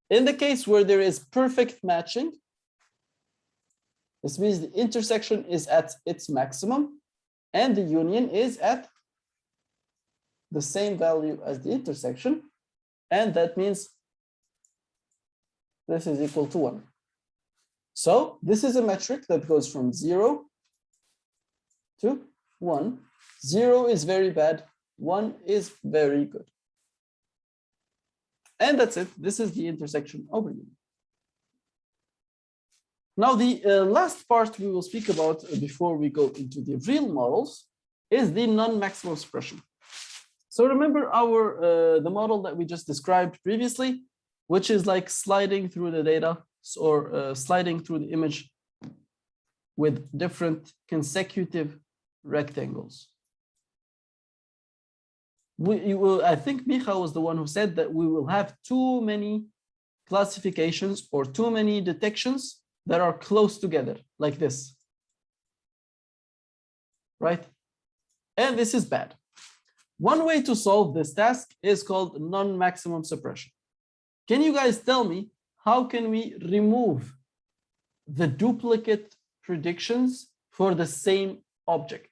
S1: In the case where there is perfect matching, this means the intersection is at its maximum and the union is at the same value as the intersection. And that means this is equal to 1. So this is a metric that goes from 0 to 1. 0 is very bad. 1 is very good. And that's it. This is the intersection overview. Now, the last part we will speak about before we go into the real models is the non-maximum suppression. So remember our the model that we just described previously, which is like sliding through the data or sliding through the image with different consecutive rectangles. I think Micha was the one who said that we will have too many classifications or too many detections that are close together like this, right? And this is bad. One way to solve this task is called non-maximum suppression. Can you guys tell me how can we remove the duplicate predictions for the same object?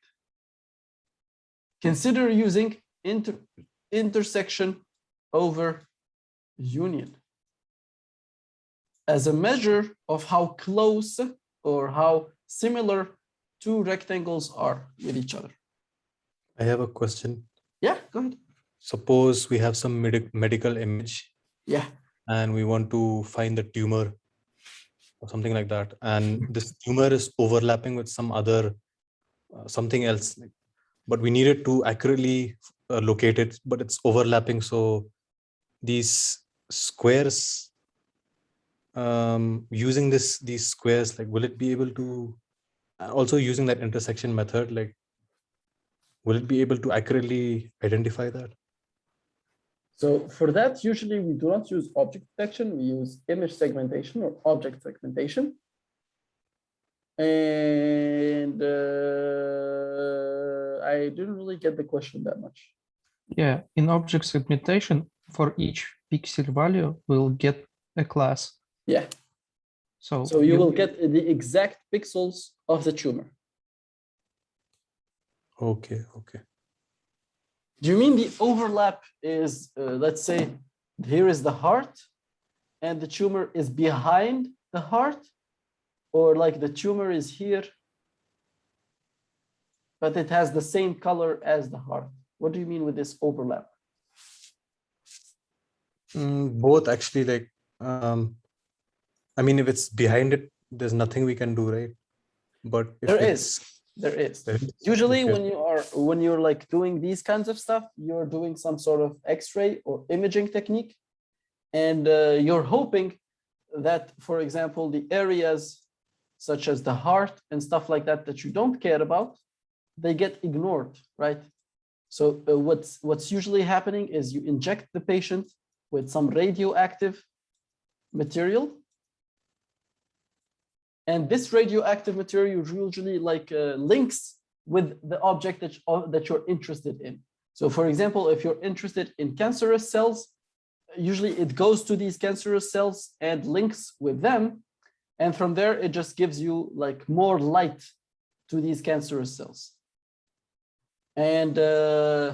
S1: Consider using intersection over union as a measure of how close or how similar two rectangles are with each other.
S5: I have a question.
S1: Yeah, go ahead.
S5: Suppose we have some medical image.
S1: Yeah.
S5: And we want to find the tumor or something like that. And this tumor is overlapping with some other, something else. But we needed to accurately locate it, but it's overlapping. So these squares, using these squares, like, will it be able to, also using that intersection method, like, will it be able to accurately identify that?
S1: So for that, usually we do not use object detection. We use image segmentation or object segmentation. And I didn't really get the question that much.
S4: Yeah, in object segmentation, for each pixel value, we'll get a class.
S1: Yeah. So you will get the exact pixels of the tumor.
S5: Okay, okay.
S1: Do you mean the overlap is, let's say, here is the heart and the tumor is behind the heart? Or like the tumor is here, but it has the same color as the heart? What do you mean with this overlap?
S5: Both actually, like, I mean, if it's behind it, there's nothing we can do, right? But if
S1: there is. Usually
S5: okay.
S1: when you're like doing these kinds of stuff, you're doing some sort of X-ray or imaging technique. And you're hoping that, for example, the areas such as the heart and stuff like that, that you don't care about, they get ignored, right? So what's usually happening is you inject the patient with some radioactive material. And this radioactive material usually like links with the object that you're interested in. So for example, if you're interested in cancerous cells, usually it goes to these cancerous cells and links with them. And from there, it just gives you like more light to these cancerous cells. And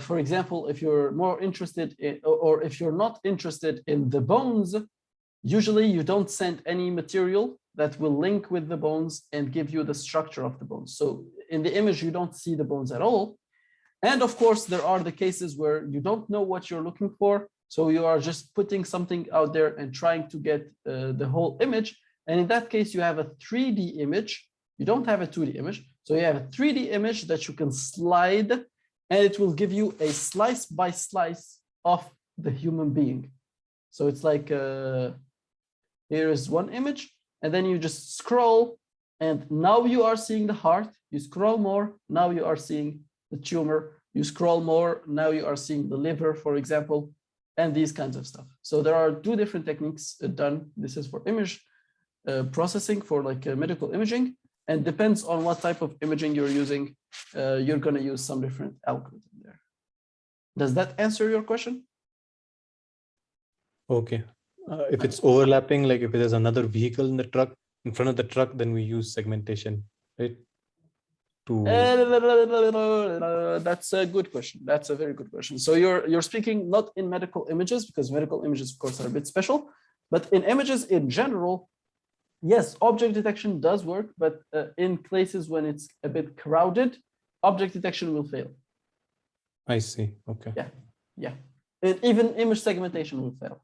S1: for example, if you're more interested in, or if you're not interested in the bones, usually you don't send any material that will link with the bones and give you the structure of the bones. So in the image, you don't see the bones at all. And of course, there are the cases where you don't know what you're looking for. So you are just putting something out there and trying to get the whole image. And in that case, you have a 3D image. You don't have a 2D image. So you have a 3D image that you can slide, and it will give you a slice by slice of the human being. So it's like, here is one image, and then you just scroll, and now you are seeing the heart. You scroll more, now you are seeing the tumor. You scroll more, now you are seeing the liver, for example, and these kinds of stuff. So there are two different techniques done. This is for image processing, for like medical imaging, and depends on what type of imaging you're using. You're going to use some different algorithm there. Does that answer your question?
S5: Okay. If it's overlapping, like if there's another vehicle in the truck, in front of the truck, then we use segmentation, right?
S1: That's a good question. That's a very good question. So you're speaking not in medical images, because medical images, of course, are a bit special, but in images in general, yes, object detection does work, but in places when it's a bit crowded, object detection will fail.
S5: I see. Okay.
S1: Yeah, yeah. Even image segmentation will fail.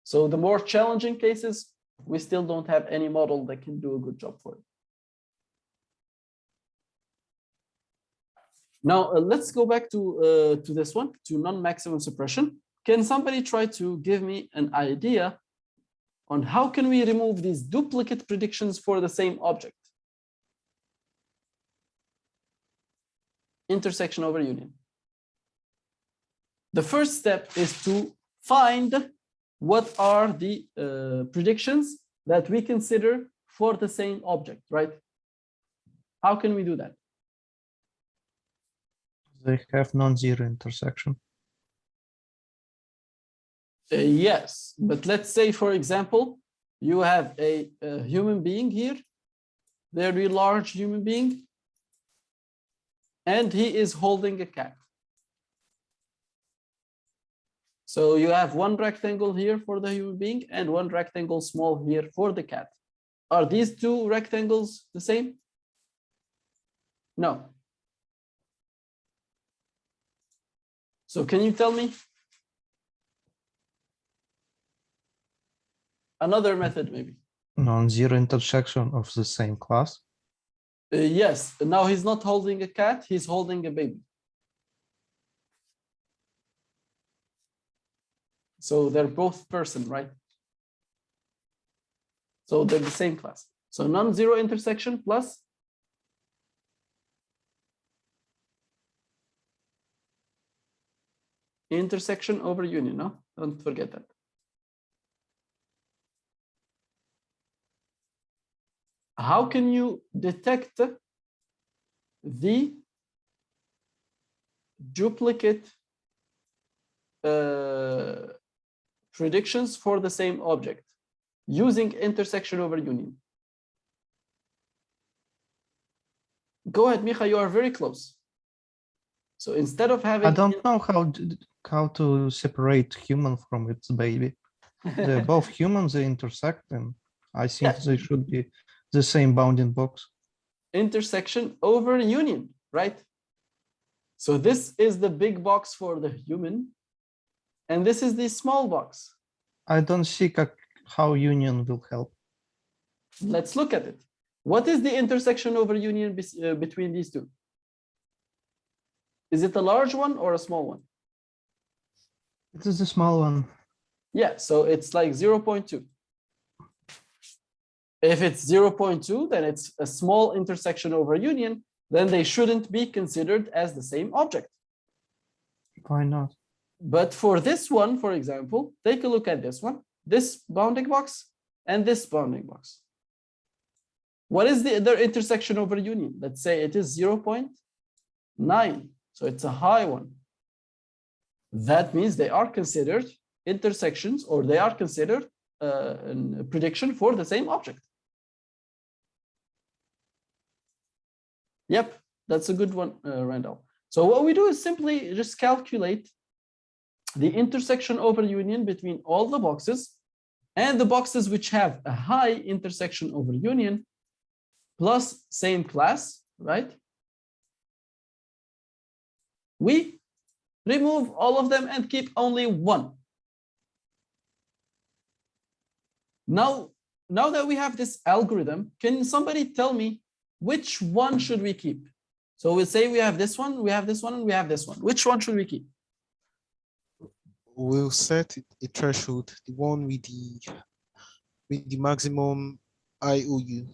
S1: So the more challenging cases, we still don't have any model that can do a good job for it. Now, let's go back to this one, to non-maximum suppression. Can somebody try to give me an idea on how can we remove these duplicate predictions for the same object? Intersection over union. The first step is to find what are the predictions that we consider for the same object, right? How can we do that?
S4: They have non-zero intersection.
S1: Yes, but let's say, for example, you have a human being here, very large human being, and he is holding a cat. So you have one rectangle here for the human being and one rectangle small here for the cat. Are these two rectangles the same? No. So can you tell me another method maybe?
S4: Non-zero intersection of the same class?
S1: Yes, now he's not holding a cat, he's holding a baby. So they're both person, right? So they're the same class. So non-zero intersection plus intersection over union, no? Don't forget that. How can you detect the duplicate predictions for the same object using intersection over union? Go ahead, Micha, you are very close. So instead of having...
S4: I don't know how to separate human from its baby. They're both humans, they intersect, and I think they should be the same bounding box.
S1: Intersection over union, right? So this is the big box for the human, and this is the small box.
S4: I don't see how union will help.
S1: Let's look at it. What is the intersection over union between these two? Is it a large one or a small one?
S4: It is a small one.
S1: Yeah, so it's like 0.2. If it's 0.2, then it's a small intersection over union, then they shouldn't be considered as the same object.
S4: Why not?
S1: But for this one, for example, take a look at this one, this bounding box and this bounding box. What is the other intersection over union? Let's say it is 0.9. So it's a high one. That means they are considered intersections, or they are considered a prediction for the same object. Yep, that's a good one, Randall. So what we do is simply just calculate the intersection over union between all the boxes and the boxes which have a high intersection over union plus same class, right? We remove all of them and keep only one. Now that we have this algorithm, can somebody tell me which one should we keep? So we'll say we have this one, we have this one, and we have this one. Which one should we keep?
S2: We'll set a threshold, the one with the maximum IOU.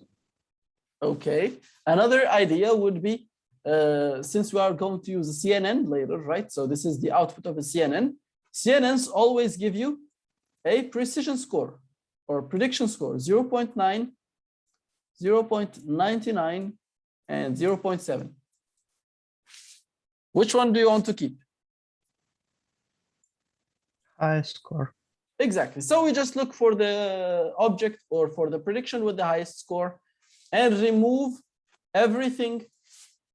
S1: Okay. Another idea would be, since we are going to use a CNN later, right? So this is the output of a CNN. CNNs always give you a precision score or prediction score, 0.9, 0.99, and 0.7. Which one do you want to keep?
S4: Highest score.
S1: Exactly. So we just look for the object or for the prediction with the highest score and remove everything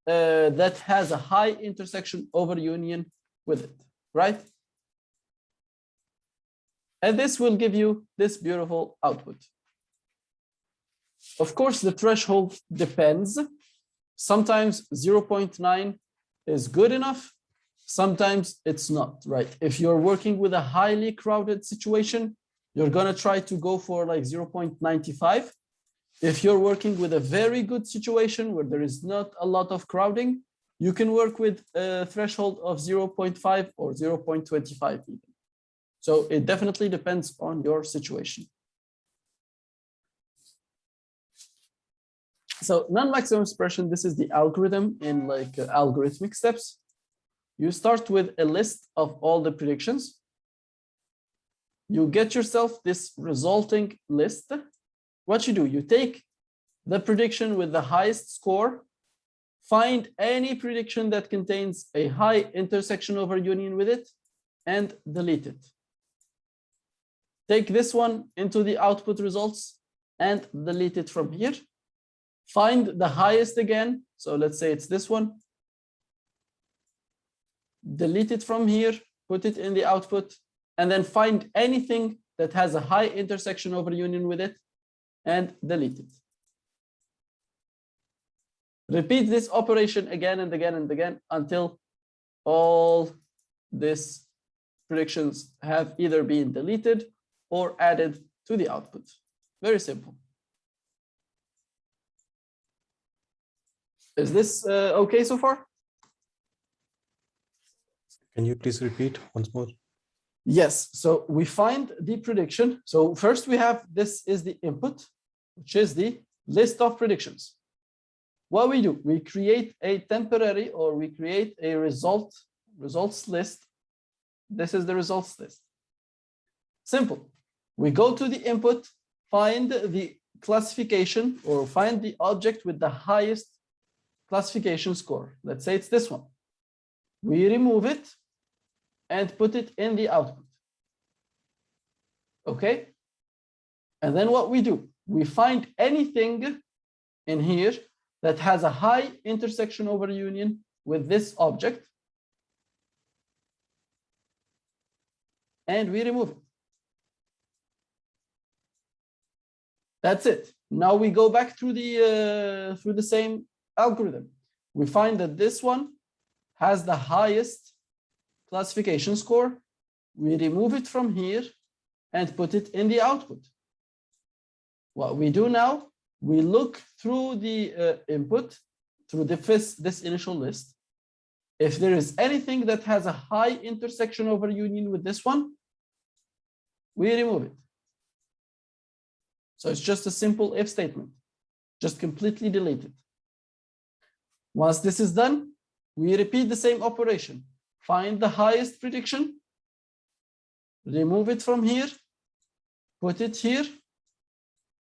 S1: that has a high intersection over union with it, right? And this will give you this beautiful output. Of course, the threshold depends. Sometimes 0.9 is good enough. Sometimes it's not, right? If you're working with a highly crowded situation, you're going to try to go for like 0.95. If you're working with a very good situation where there is not a lot of crowding, you can work with a threshold of 0.5 or 0.25 even. So it definitely depends on your situation. So non-maximum expression, this is the algorithm in like algorithmic steps. You start with a list of all the predictions. You get yourself this resulting list. What you do, you take the prediction with the highest score, find any prediction that contains a high intersection over union with it, and delete it. Take this one into the output results and delete it from here. Find the highest again. So let's say it's this one. Delete it from here, put it in the output, and then find anything that has a high intersection over union with it and delete it. Repeat this operation again and again and again until all these predictions have either been deleted or added to the output. Very simple. Is this okay so far?
S5: Can you please repeat once more?
S1: Yes, so we find the prediction. So first we have, this is the input, which is the list of predictions. What we do, we create a temporary or we create a results list. This is the results list. Simple. We go to the input, find the classification or find the object with the highest classification score. Let's say it's this one. We remove it and put it in the output. Okay? And then what we do, we find anything in here that has a high intersection over union with this object, and we remove it. That's it. Now we go back through the same algorithm. We find that this one has the highest classification score. We remove it from here and put it in the output. What we do now, we look through the input, through this initial list. If there is anything that has a high intersection over union with this one, we remove it. So it's just a simple if statement, just completely delete it. Once this is done, we repeat the same operation. Find the highest prediction, remove it from here, put it here,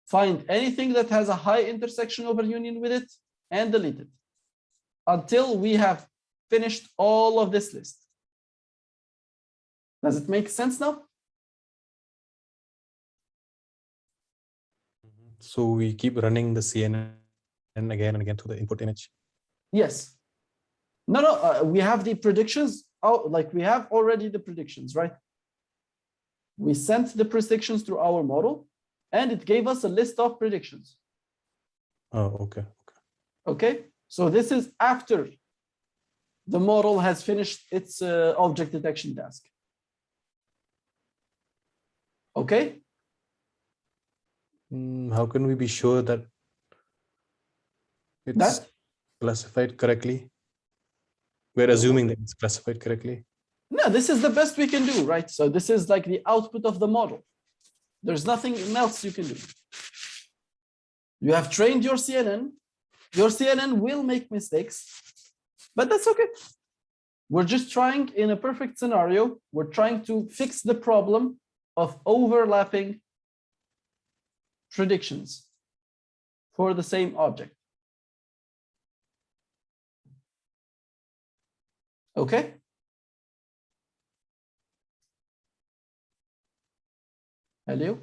S1: find anything that has a high intersection over union with it, and delete it until we have finished all of this list. Does it make sense now?
S5: So we keep running the CNN again and again to the input image.
S1: Yes. No, we have the predictions. Oh, like we have already the predictions, right? We sent the predictions through our model and it gave us a list of predictions.
S5: Oh, okay.
S1: Okay. So this is after the model has finished its object detection task. Okay.
S5: How can we be sure that it's classified correctly? We're assuming that it's classified correctly.
S1: No, this is the best we can do, right? So this is like the output of the model. There's nothing else you can do. You have trained your CNN. Your CNN will make mistakes, but that's okay. We're just trying in a perfect scenario. We're trying to fix the problem of overlapping predictions for the same object. Okay. Hello?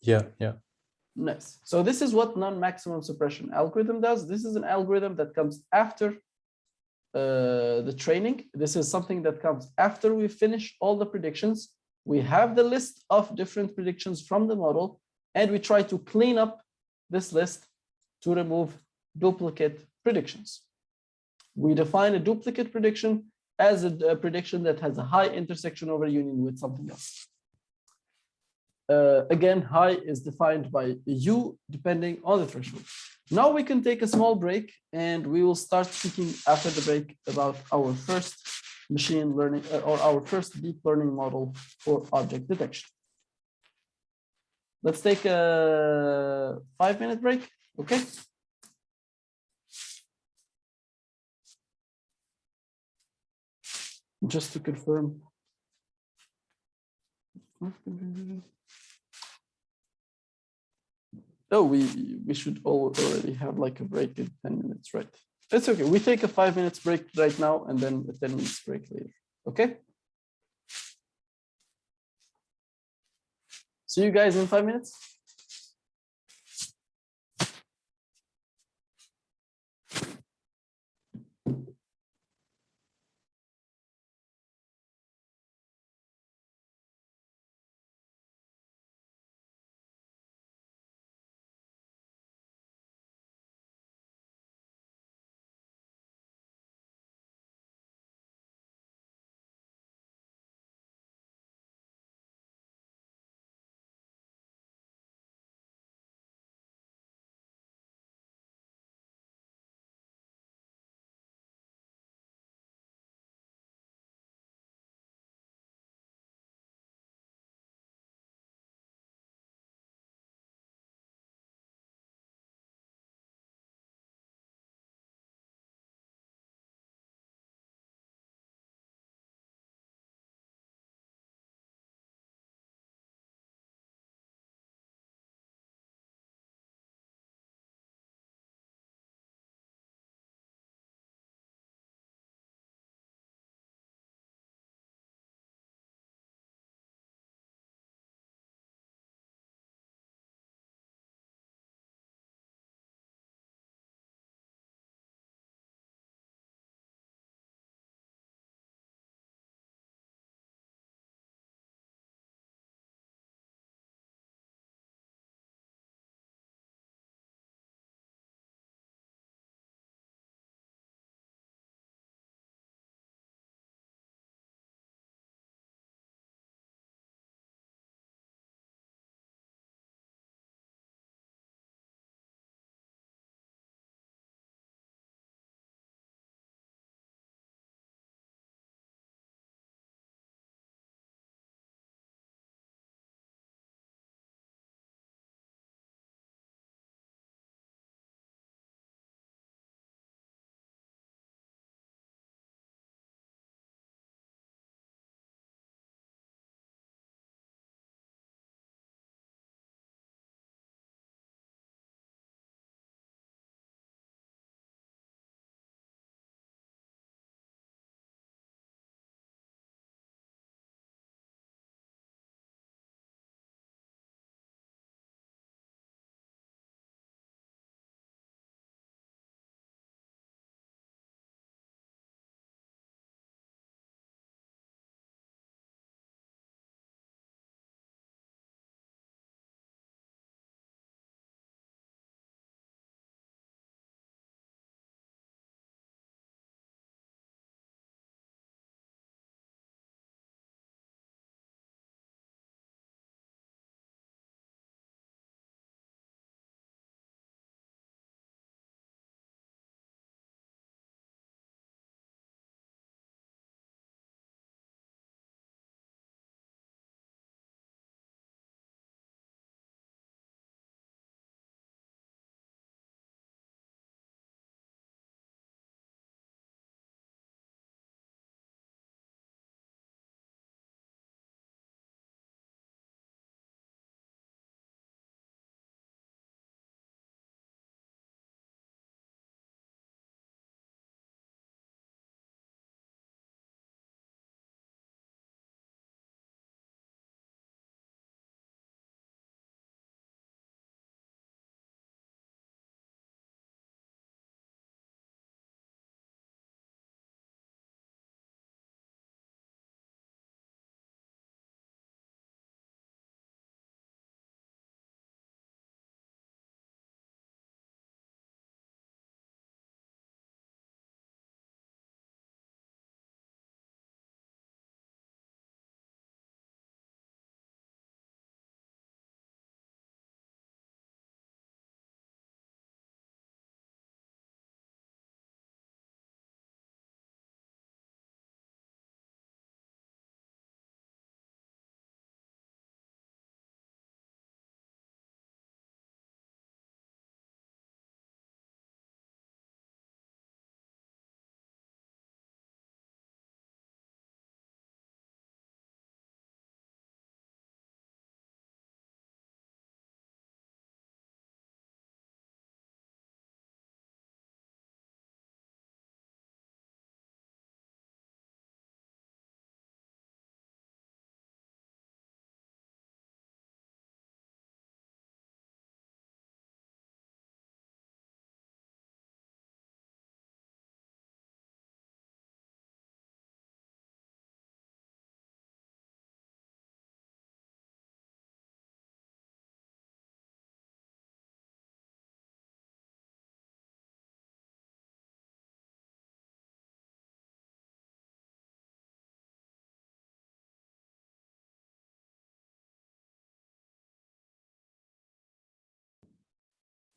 S5: Yeah, yeah.
S1: Nice. So this is what non-maximum suppression algorithm does. This is an algorithm that comes after the training. This is something that comes after we finish all the predictions. We have the list of different predictions from the model, and we try to clean up this list to remove duplicate predictions. We define a duplicate prediction as a prediction that has a high intersection over union with something else. Again, high is defined by U depending on the threshold. Now we can take a small break and we will start speaking after the break about our first machine learning or our first deep learning model for object detection. Let's take a 5-minute break, okay? Just to confirm. Oh, we should already have like a break in 10 minutes, right? It's okay. We take a 5-minute break right now and then a 10-minute break later. Okay. See you guys in 5 minutes.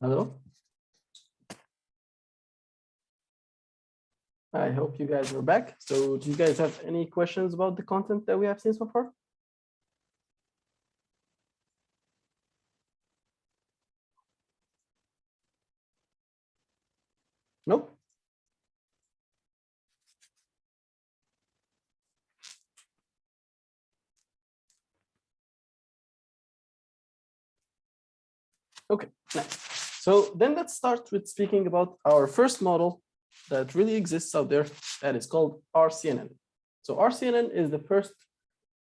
S1: Hello? I hope you guys are back. So do you guys have any questions about the content that we have seen so far? Nope. Okay, nice. So then let's start with speaking about our first model that really exists out there, that is called RCNN. So RCNN is the first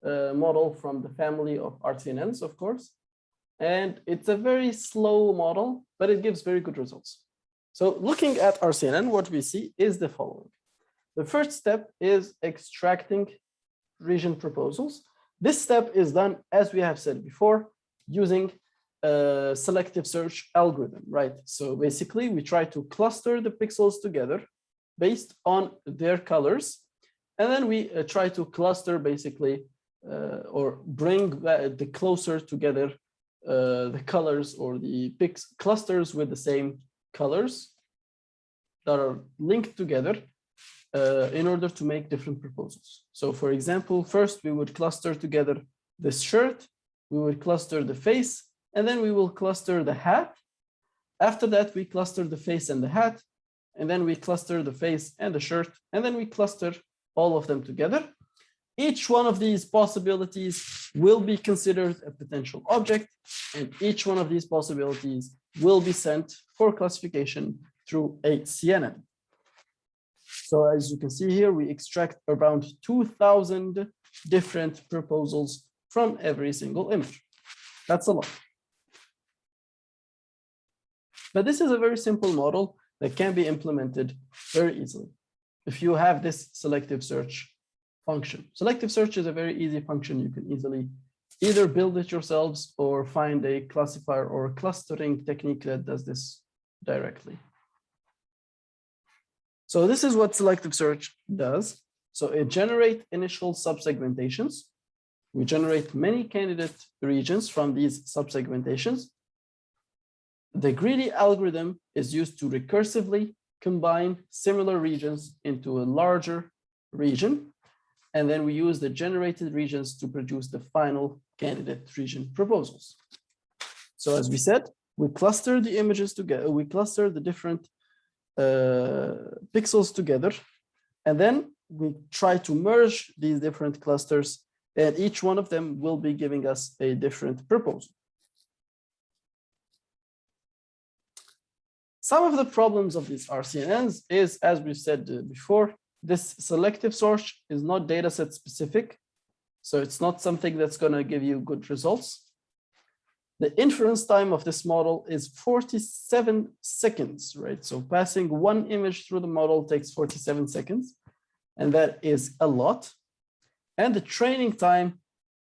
S1: model from the family of RCNNs, of course. And it's a very slow model, but it gives very good results. So looking at RCNN, what we see is the following. The first step is extracting region proposals. This step is done, as we have said before, using a selective search algorithm, right? So basically, we try to cluster the pixels together based on their colors. And then we try to cluster basically, or bring the closer together the colors or the clusters with the same colors that are linked together in order to make different proposals. So for example, first we would cluster together this shirt, we would cluster the face, and then we will cluster the hat. After that, we cluster the face and the hat, and then we cluster the face and the shirt, and then we cluster all of them together. Each one of these possibilities will be considered a potential object, and each one of these possibilities will be sent for classification through a CNN. So as you can see here, we extract around 2,000 different proposals from every single image. That's a lot. But this is a very simple model that can be implemented very easily if you have this selective search function. Selective search is a very easy function. You can easily either build it yourselves or find a classifier or a clustering technique that does this directly. So this is what selective search does. So it generates initial subsegmentations. We generate many candidate regions from these subsegmentations. The greedy algorithm is used to recursively combine similar regions into a larger region. And then we use the generated regions to produce the final candidate region proposals. So as we said, we cluster the images together, we cluster the different pixels together, and then we try to merge these different clusters, and each one of them will be giving us a different proposal. Some of the problems of these RCNNs is, as we said before, this selective search is not dataset specific. So it's not something that's going to give you good results. The inference time of this model is 47 seconds, right? So passing one image through the model takes 47 seconds, and that is a lot. And the training time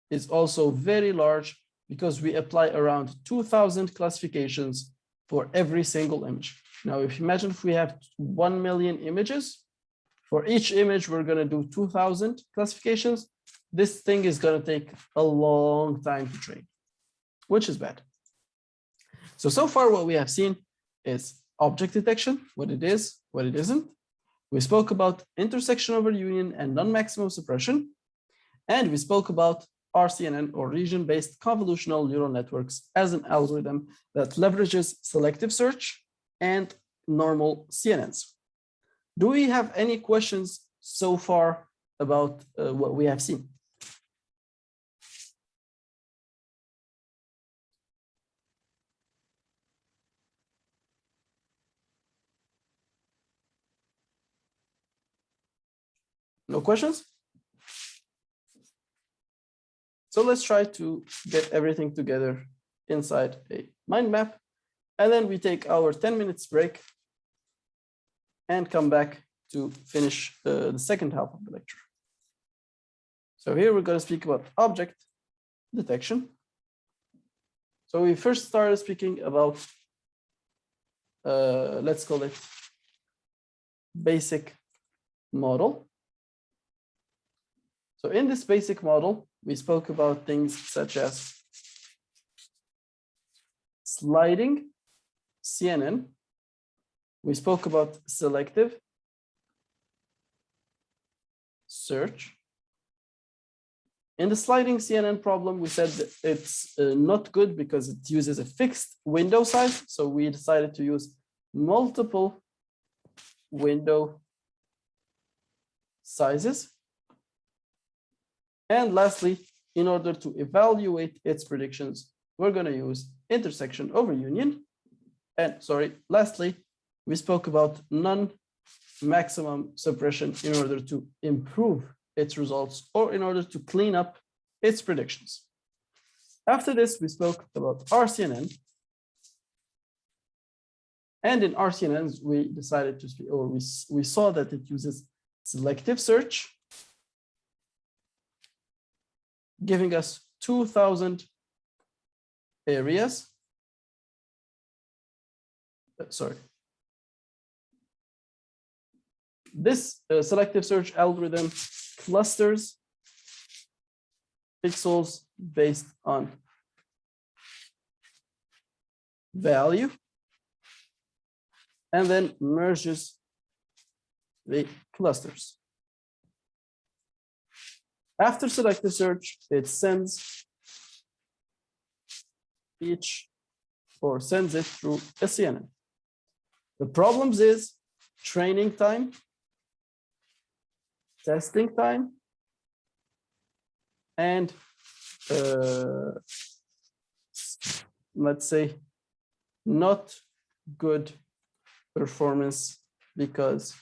S1: is also very large because we apply around 2,000 classifications for every single image. Now, if you imagine if we have 1 million images, for each image, we're going to do 2,000 classifications. This thing is going to take a long time to train, which is bad. So far what we have seen is object detection, what it is, what it isn't. We spoke about intersection over union and non-maximum suppression. And we spoke about RCNN, or region-based convolutional neural networks, as an algorithm that leverages selective search and normal CNNs. Do we have any questions so far about what we have seen? No questions? So let's try to get everything together inside a mind map. And then we take our 10 minutes break and come back to finish the second half of the lecture. So here we're going to speak about object detection. So we first started speaking about, let's call it basic model. So in this basic model, we spoke about things such as sliding, CNN, we spoke about selective search. In the sliding CNN problem, we said that it's not good because it uses a fixed window size. So we decided to use multiple window sizes. And lastly, in order to evaluate its predictions, we're going to use intersection over union. And sorry, lastly, we spoke about non-maximum suppression in order to improve its results or in order to clean up its predictions. After this, we spoke about RCNN. And in RCNNs, we decided to speak, or we saw that it uses selective search, giving us 2,000 areas. Sorry. This selective search algorithm clusters pixels based on value and then merges the clusters. After selective search, it sends sends it through a CNN. The problems is training time, testing time, and let's say not good performance because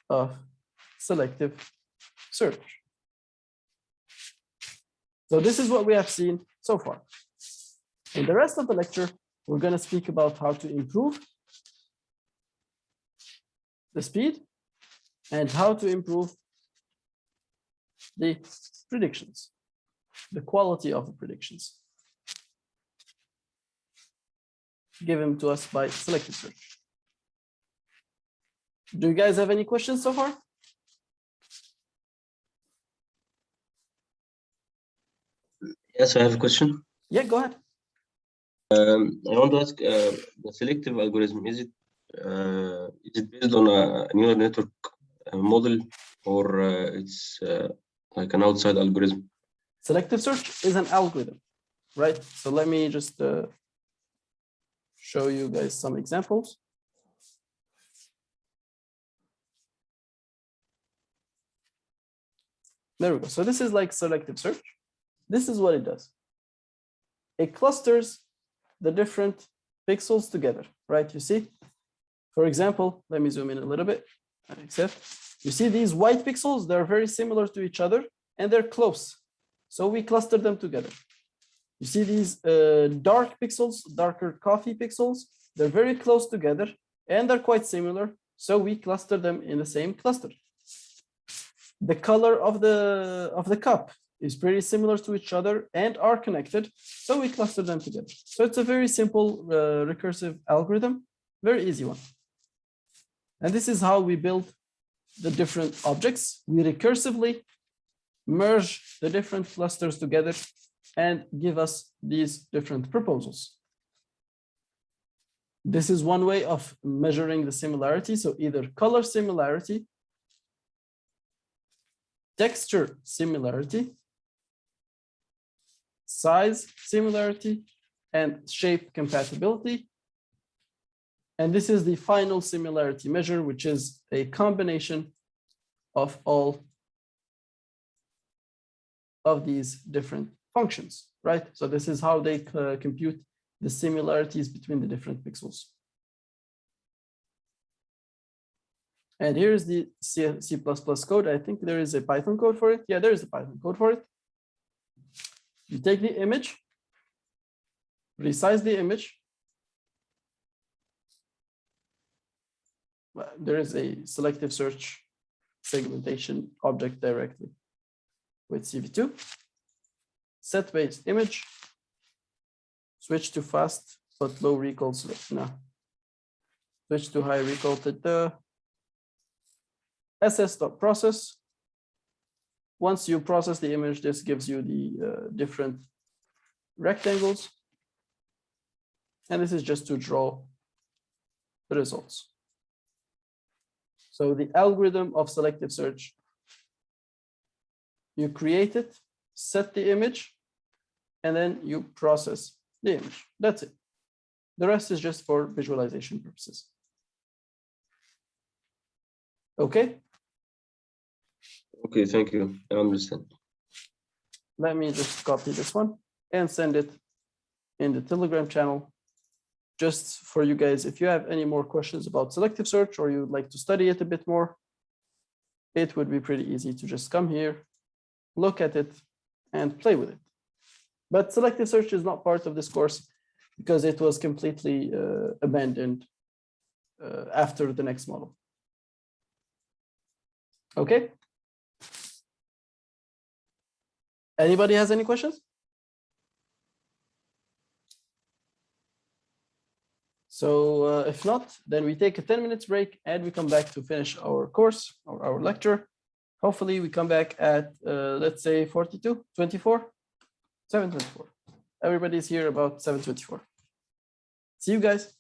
S1: of selective search. So this is what we have seen so far. In the rest of the lecture, we're going to speak about how to improve the speed and how to improve the predictions, the quality of the predictions given to us by selective search. Do you guys have any questions so far?
S7: Yes, I have a question.
S1: Yeah, go ahead.
S7: I want to ask, the selective algorithm, is it based on a neural network model, or it's like an outside algorithm?
S1: Selective search is an algorithm, right? So let me just show you guys some examples. There we go. So this is like selective search. This is what it does. It clusters the different pixels together, right? You see, for example, let me zoom in a little bit. You see these white pixels, they're very similar to each other and they're close. So we cluster them together. You see these dark pixels, darker coffee pixels, they're very close together and they're quite similar. So we cluster them in the same cluster. The color of the cup is pretty similar to each other and are connected. So we cluster them together. So it's a very simple recursive algorithm, very easy one. And this is how we build the different objects. We recursively merge the different clusters together and give us these different proposals. This is one way of measuring the similarity. So either color similarity, texture similarity, size similarity, and shape compatibility. And this is the final similarity measure, which is a combination of all of these different functions, right? So this is how they compute the similarities between the different pixels. And here's the C++ code. I think there is a Python code for it. Yeah, there is a Python code for it. You take the image, resize the image. There is a selective search segmentation object directly with CV2. Set base image, switch to fast but low recall select. No. Switch to high recall to the ss.process. Once you process the image, this gives you the different rectangles. And this is just to draw the results. So the algorithm of selective search, you create it, set the image, and then you process the image. That's it. The rest is just for visualization purposes. Okay?
S7: Okay, thank you. I understand.
S1: Let me just copy this one and send it in the Telegram channel. Just for you guys, if you have any more questions about selective search or you'd like to study it a bit more, it would be pretty easy to just come here, look at it, and play with it. But selective search is not part of this course because it was completely abandoned after the next model. Okay? Anybody has any questions? So if not, then we take a 10 minutes break and we come back to finish our course or our lecture. Hopefully we come back at, let's say 42, 24, 7:24. Everybody's here about 7:24. See you guys.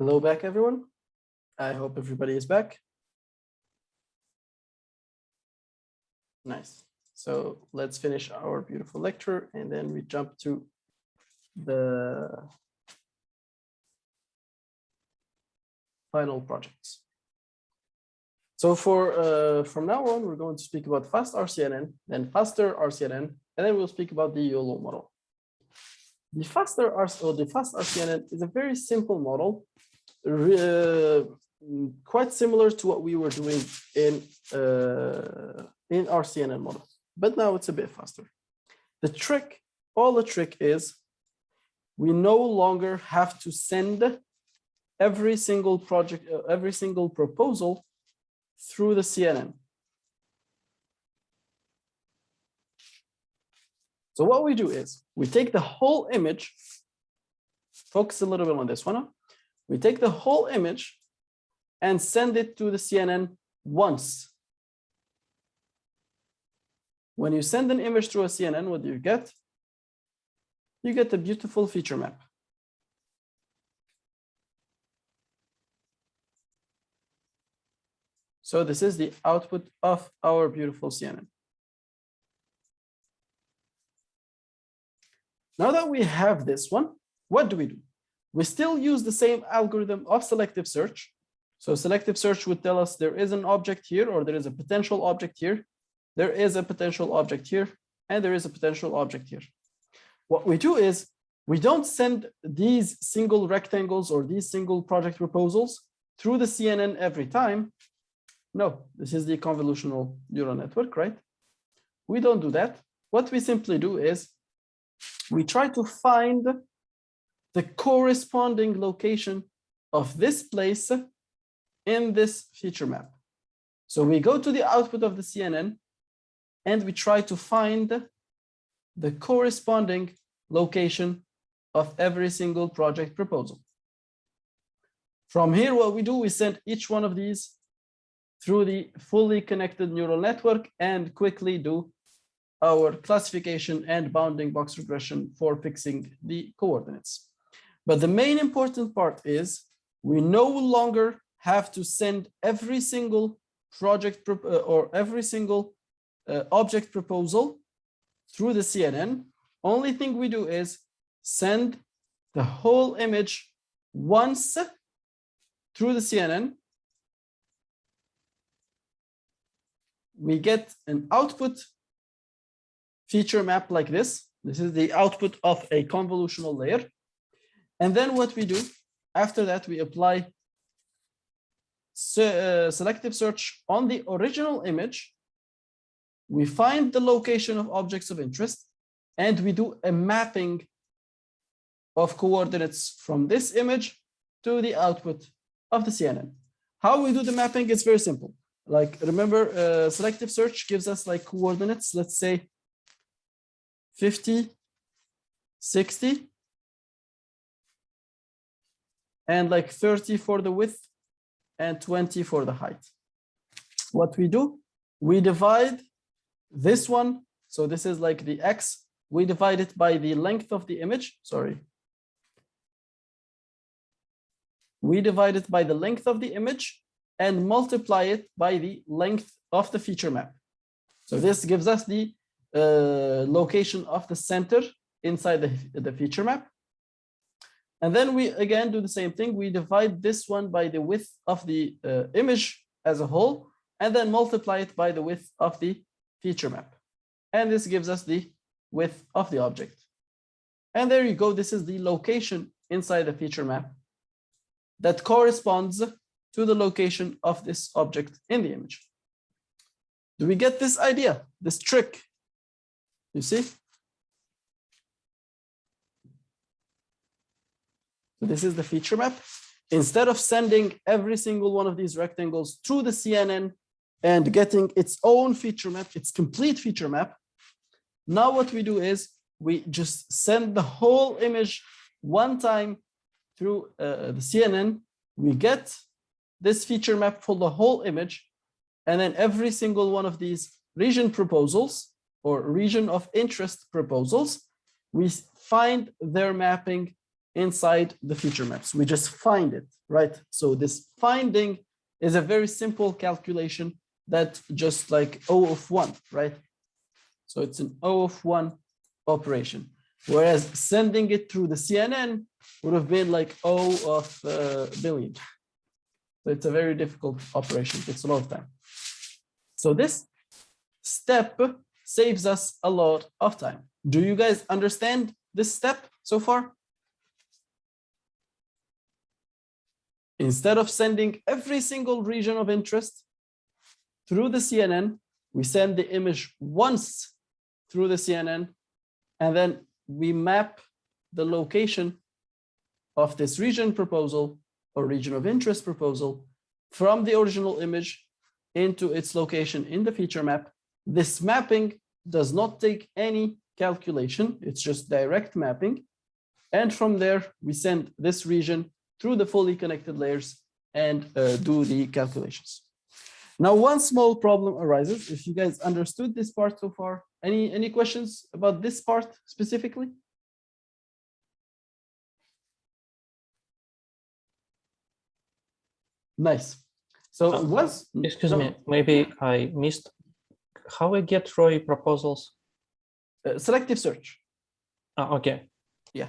S1: Hello back, everyone. I hope everybody is back. Nice. So let's finish our beautiful lecture and then we jump to the final projects. So from now on, we're going to speak about fast RCNN, then faster RCNN, and then we'll speak about the YOLO model. The fast RCNN is a very simple model, quite similar to what we were doing in RCNN model, but now it's a bit faster. All the trick is we no longer have to send every single project, every single proposal through the CNN. So what we do is we take the whole image, focus a little bit on this one. We take the whole image and send it to the CNN once. When you send an image through a CNN, what do you get? You get a beautiful feature map. So this is the output of our beautiful CNN. Now that we have this one, what do? We still use the same algorithm of selective search. So selective search would tell us there is an object here, or there is a potential object here. There is a potential object here, and there is a potential object here. What we do is we don't send these single rectangles or these single project proposals through the CNN every time. No, this is the convolutional neural network, right? We don't do that. What we simply do is we try to find the corresponding location of this place in this feature map. So we go to the output of the CNN and we try to find the corresponding location of every single project proposal. From here, what we do, we send each one of these through the fully connected neural network and quickly do our classification and bounding box regression for fixing the coordinates. But the main important part is we no longer have to send every single project or every single object proposal through the CNN. Only thing we do is send the whole image once through the CNN. We get an output feature map like this. This is the output of a convolutional layer. And then what we do, after that, we apply selective search on the original image. We find the location of objects of interest, and we do a mapping of coordinates from this image to the output of the CNN. How we do the mapping is very simple. Like, remember, selective search gives us like coordinates, let's say 50, 60, and like 30 for the width and 20 for the height. What we do, we divide this one. So this is like the X. We divide it by the length of the image. Sorry. We divide it by the length of the image and multiply it by the length of the feature map. So this gives us the location of the center inside the feature map. And then we again do the same thing. We divide this one by the width of the image as a whole, and then multiply it by the width of the feature map. And this gives us the width of the object. And there you go. This is the location inside the feature map that corresponds to the location of this object in the image. Do we get this idea, this trick? You see? So this is the feature map. Instead of sending every single one of these rectangles through the CNN and getting its own feature map, its complete feature map, now what we do is we just send the whole image one time through the CNN. We get this feature map for the whole image, and then every single one of these region proposals or region of interest proposals, we find their mapping inside the feature maps. We just find it, right? So this finding is a very simple calculation that just like O of 1, right? So it's an O of 1 operation. Whereas sending it through the CNN would have been like O of billion. So it's a very difficult operation. It takes a lot of time. So this step saves us a lot of time. Do you guys understand this step so far? Instead of sending every single region of interest through the CNN, we send the image once through the CNN, and then we map the location of this region proposal or region of interest proposal from the original image into its location in the feature map. This mapping does not take any calculation. It's just direct mapping. And from there, we send this region through the fully connected layers and do the calculations. Now, one small problem arises. If you guys understood this part so far, any questions about this part specifically? Nice. So once,
S8: excuse me, maybe I missed how I get ROI proposals.
S1: Selective search.
S8: Okay.
S1: Yeah.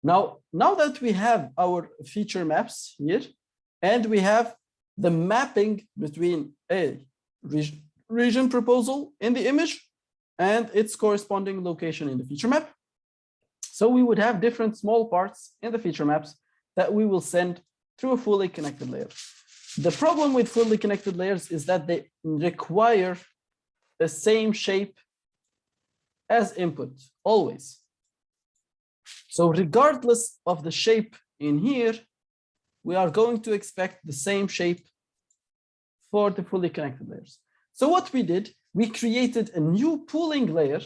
S1: Now that we have our feature maps here, and we have the mapping between a region proposal in the image and its corresponding location in the feature map. So we would have different small parts in the feature maps that we will send through a fully connected layer. The problem with fully connected layers is that they require the same shape as input, always. So regardless of the shape in here, we are going to expect the same shape for the fully connected layers. So what we did, we created a new pooling layer,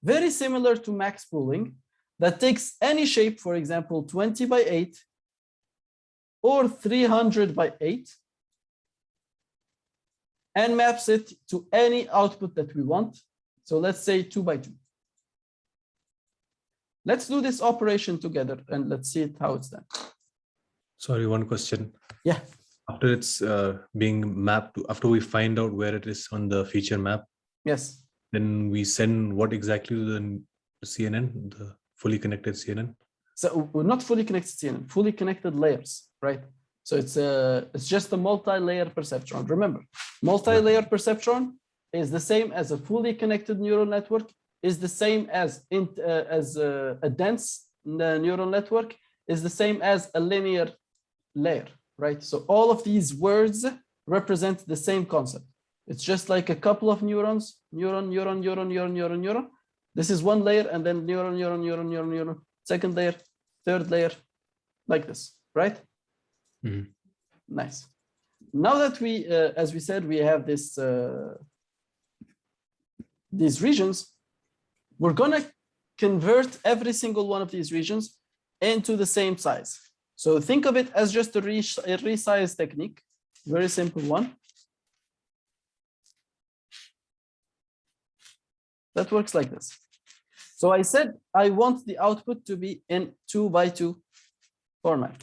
S1: very similar to max pooling, that takes any shape, for example, 20 by 8 or 300 by 8, and maps it to any output that we want. So let's say 2 by 2. Let's do this operation together and let's see how it's done.
S5: Sorry, one question.
S1: Yeah.
S5: After it's being mapped, after we find out where it is on the feature map,
S1: yes,
S5: then we send what exactly to the CNN, the fully connected CNN?
S1: So we're not fully connected CNN, fully connected layers, right? So it's just a multi-layer perceptron. Remember, multi-layer perceptron is the same as a fully connected neural network, is the same as a dense neural network, is the same as a linear layer, right? So all of these words represent the same concept. It's just like a couple of neurons, neuron. This is one layer, and then neuron, second layer, third layer, like this, right?
S5: Mm-hmm.
S1: Nice. Now that we, as we said, we have this these regions, we're gonna convert every single one of these regions into the same size. So think of it as just a resize technique, very simple one. That works like this. So I said I want the output to be in 2 by 2 format.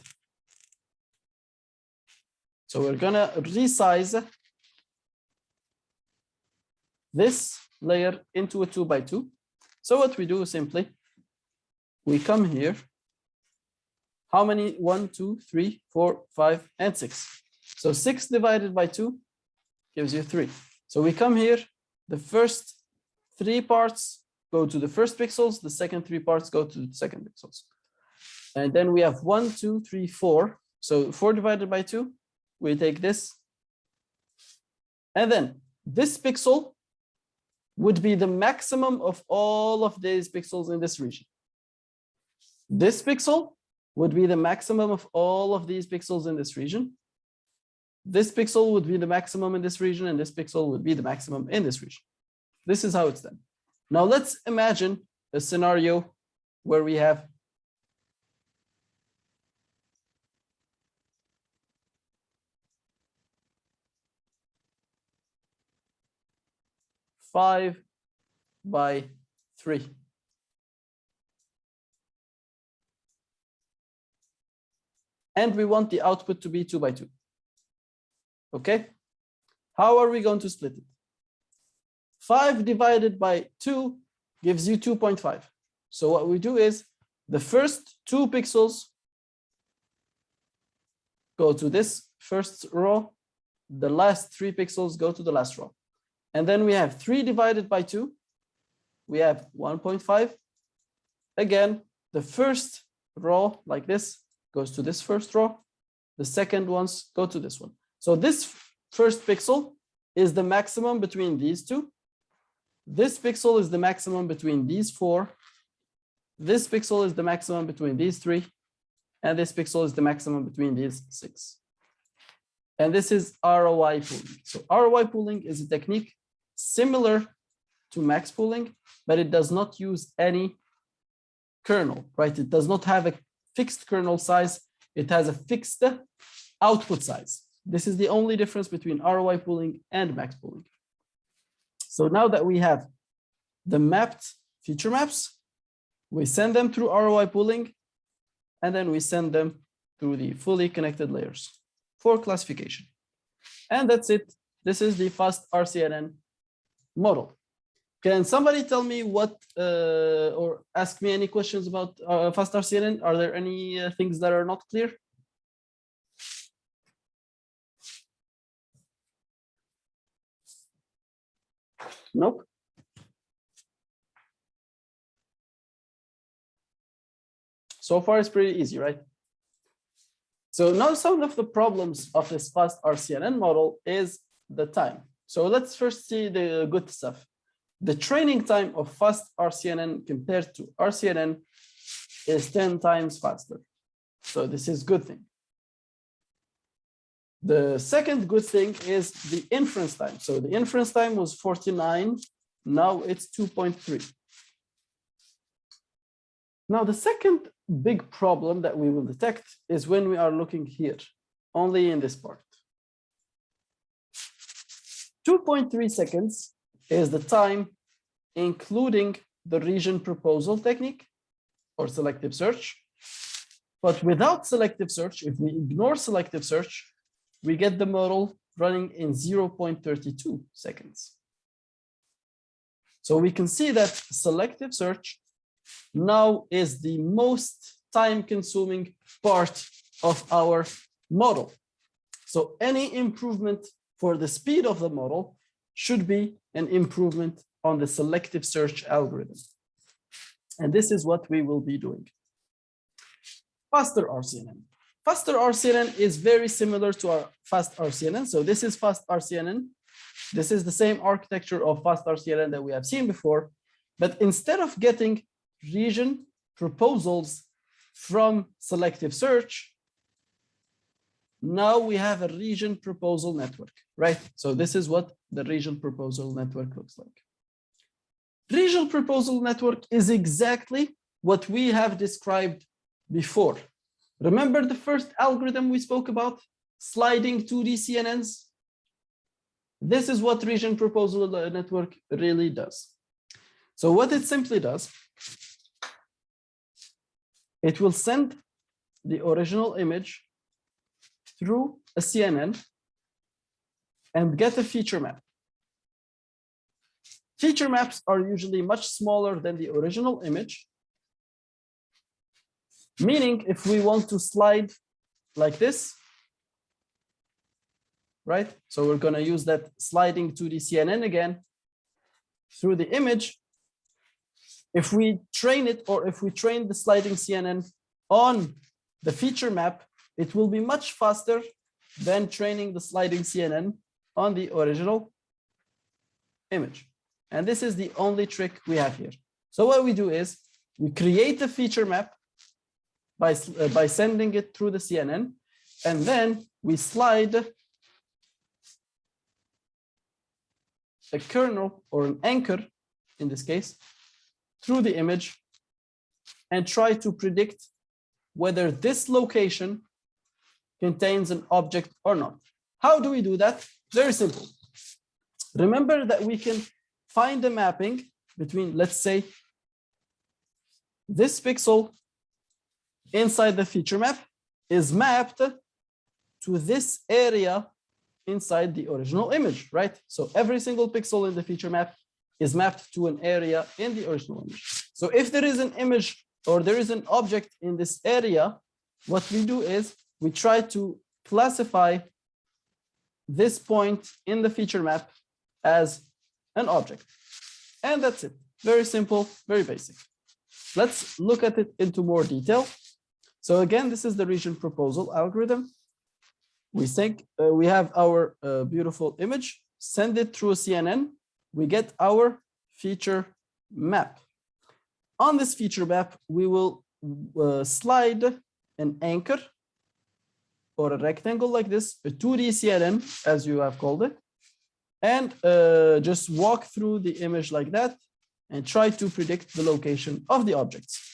S1: So we're gonna resize this layer into a 2 by 2. So what we do is simply, we come here. How many? 1, 2, 3, 4, 5, and 6. So 6 divided by 2 gives you 3. So we come here, the first 3 parts go to the first pixels, the second 3 parts go to the second pixels. And then we have 1, 2, 3, 4. So 4 divided by 2, we take this. And then this pixel would be the maximum of all of these pixels in this region. This pixel would be the maximum of all of these pixels in this region. This pixel would be the maximum in this region, and this pixel would be the maximum in this region. This is how it's done. Now let's imagine a scenario where we have five by 3. and we want the output to be 2 by 2. Okay, how are we going to split it? 5 divided by 2 gives you 2.5. So what we do is the first 2 pixels go to this first row, the last 3 pixels go to the last row. And then we have 3 divided by 2, we have 1.5. Again, the first row like this goes to this first row, the second ones go to this one. So this first pixel is the maximum between these two. This pixel is the maximum between these 4. This pixel is the maximum between these 3. And this pixel is the maximum between these 6. And this is ROI pooling. So ROI pooling is a technique similar to max pooling, but it does not use any kernel, right? It does not have a fixed kernel size. It has a fixed output size. This is the only difference between ROI pooling and max pooling. So now that we have the mapped feature maps, we send them through ROI pooling, and then we send them through the fully connected layers for classification. And that's it. This is the fast RCNN model. Can somebody tell me what, or ask me any questions about fast RCNN? Are there any things that are not clear? Nope. So far, it's pretty easy, right? So now some of the problems of this fast RCNN model is the time. So let's first see the good stuff. The training time of fast RCNN compared to RCNN is 10 times faster. So this is good thing. The second good thing is the inference time. So the inference time was 49. Now it's 2.3. Now the second big problem that we will detect is when we are looking here, only in this part. 2.3 seconds is the time including the region proposal technique or selective search. But without selective search, if we ignore selective search, we get the model running in 0.32 seconds. So we can see that selective search now is the most time-consuming part of our model. So any improvement for the speed of the model should be an improvement on the selective search algorithm. And this is what we will be doing. Faster RCNN. Faster RCNN is very similar to our fast RCNN. So this is fast RCNN. This is the same architecture of fast RCNN that we have seen before. But instead of getting region proposals from selective search, now we have a region proposal network, right? So this is what the region proposal network looks like. Regional proposal network is exactly what we have described before. Remember the first algorithm we spoke about, sliding 2D CNNs? This is what region proposal network really does. So what it simply does, it will send the original image through a CNN and get a feature map. Feature maps are usually much smaller than the original image, meaning if we want to slide like this, right? So we're going to use that sliding 2D CNN again through the image. If we train it, or if we train the sliding CNN on the feature map, it will be much faster than training the sliding CNN on the original image. And this is the only trick we have here. So what we do is we create a feature map by sending it through the CNN, and then we slide a kernel or an anchor, in this case, through the image and try to predict whether this location contains an object or not. How do we do that? Very simple. Remember that we can find a mapping between, let's say, this pixel inside the feature map is mapped to this area inside the original image, right? So every single pixel in the feature map is mapped to an area in the original image. So if there is an image or there is an object in this area, what we do is we try to classify this point in the feature map as an object. And that's it. Very simple, very basic. Let's look at it into more detail. So again, this is the region proposal algorithm. We think we have our beautiful image, send it through a CNN, we get our feature map. On this feature map, we will slide an anchor or a rectangle like this, a 2D CNN, as you have called it, and just walk through the image like that and try to predict the location of the objects.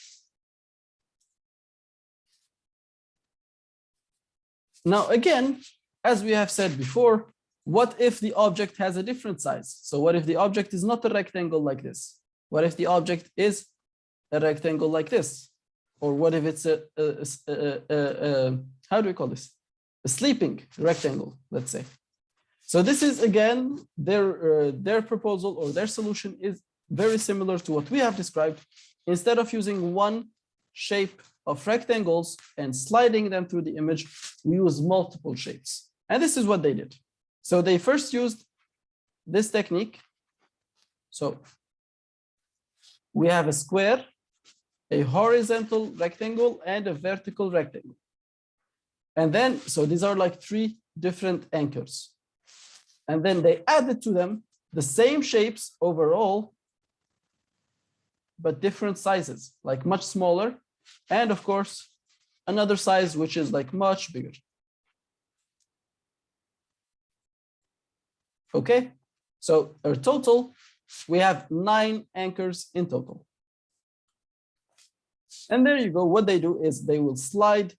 S1: Now, again, as we have said before, what if the object has a different size? So what if the object is not a rectangle like this? What if the object is a rectangle like this? Or what if it's how do we call this? A sleeping rectangle, let's say. So this is, again, their proposal or their solution is very similar to what we have described. Instead of using one shape of rectangles and sliding them through the image, we use multiple shapes. And this is what they did. So they first used this technique. So we have a square, a horizontal rectangle, and a vertical rectangle. And then, so these are like three different anchors. And then they added to them the same shapes overall, but different sizes, like much smaller. And of course, another size, which is like much bigger. Okay, so our total, we have 9 anchors in total. And there you go. What they do is they will slide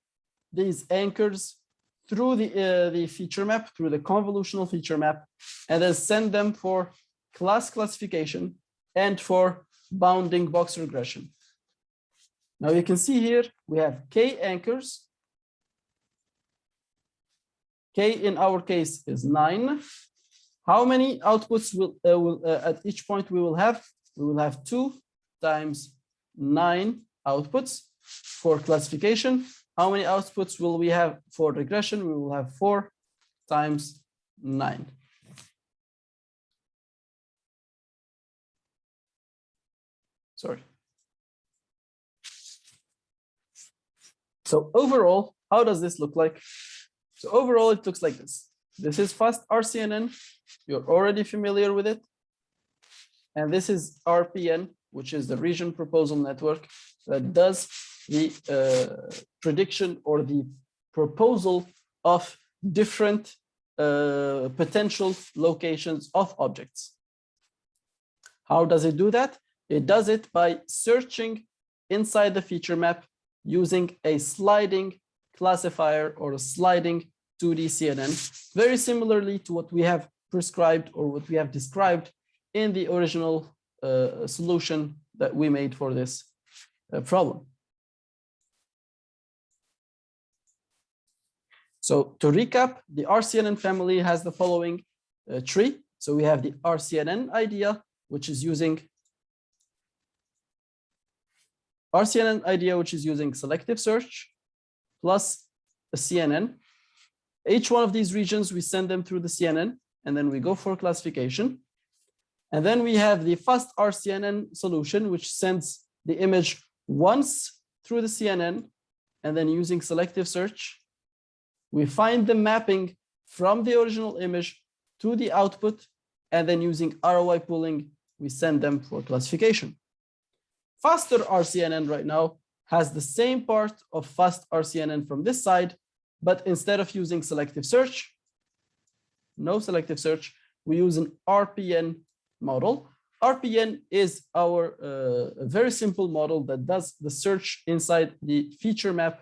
S1: these anchors through the feature map, through the convolutional feature map, and then send them for class classification and for bounding box regression. Now you can see here, we have K anchors. K in our case is 9. How many outputs will at each point we will have? We will have 2 times 9 outputs for classification. How many outputs will we have for regression? We will have 4 times 9. Sorry. So overall, how does this look like? So overall, it looks like this. This is fast RCNN. You're already familiar with it. And this is RPN, which is the region proposal network that does the prediction or the proposal of different potential locations of objects. How does it do that? It does it by searching inside the feature map using a sliding classifier or a sliding 2D CNN, very similarly to what we have prescribed or what we have described in the original solution that we made for this problem. So to recap, the RCNN family has the following tree. So we have the RCNN idea, which is using selective search plus a CNN. Each one of these regions, we send them through the CNN, and then we go for classification. And then we have the fast RCNN solution, which sends the image once through the CNN, and then using selective search, we find the mapping from the original image to the output, and then using ROI pooling, we send them for classification. Faster RCNN right now has the same part of fast RCNN from this side, but instead of using selective search, no selective search, we use an RPN model. RPN is our very simple model that does the search inside the feature map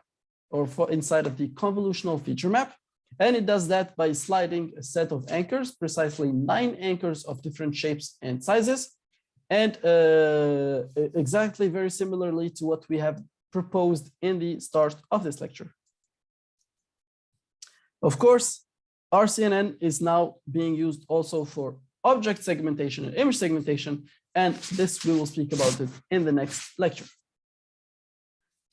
S1: or inside of the convolutional feature map. And it does that by sliding a set of anchors, precisely 9 anchors of different shapes and sizes. And exactly very similarly to what we have proposed in the start of this lecture. Of course, RCNN is now being used also for object segmentation and image segmentation, and this we will speak about it in the next lecture.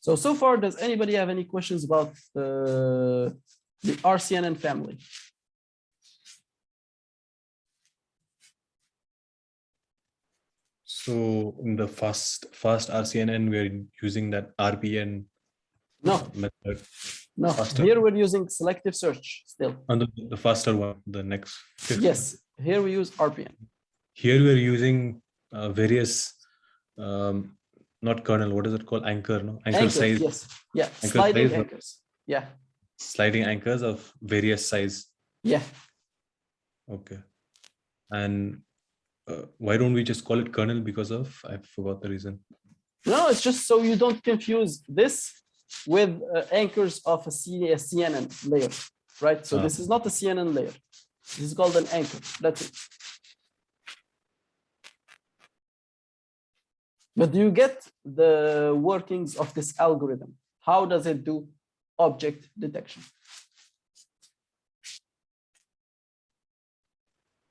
S1: So far, does anybody have any questions about the RCNN family?
S5: So in the fast RCNN, we're using that RPN method.
S1: No,
S5: faster.
S1: Here we're using selective search still.
S5: And the faster one, the next.
S1: Yes, here we use RPN.
S5: Here we're using various, not kernel, what is it called? Anchor, no? Anchor
S1: Anchors,
S5: size.
S1: yes. Yeah,
S5: Anchor
S1: sliding
S5: size,
S1: anchors. Yeah.
S5: Sliding anchors of various size.
S1: Yeah.
S5: Okay. And why don't we just call it kernel? Because of, I forgot the reason.
S1: No, it's just so you don't confuse this with anchors of a CNN layer, right? So this is not a CNN layer. This is called an anchor. That's it. But do you get the workings of this algorithm? How does it do object detection?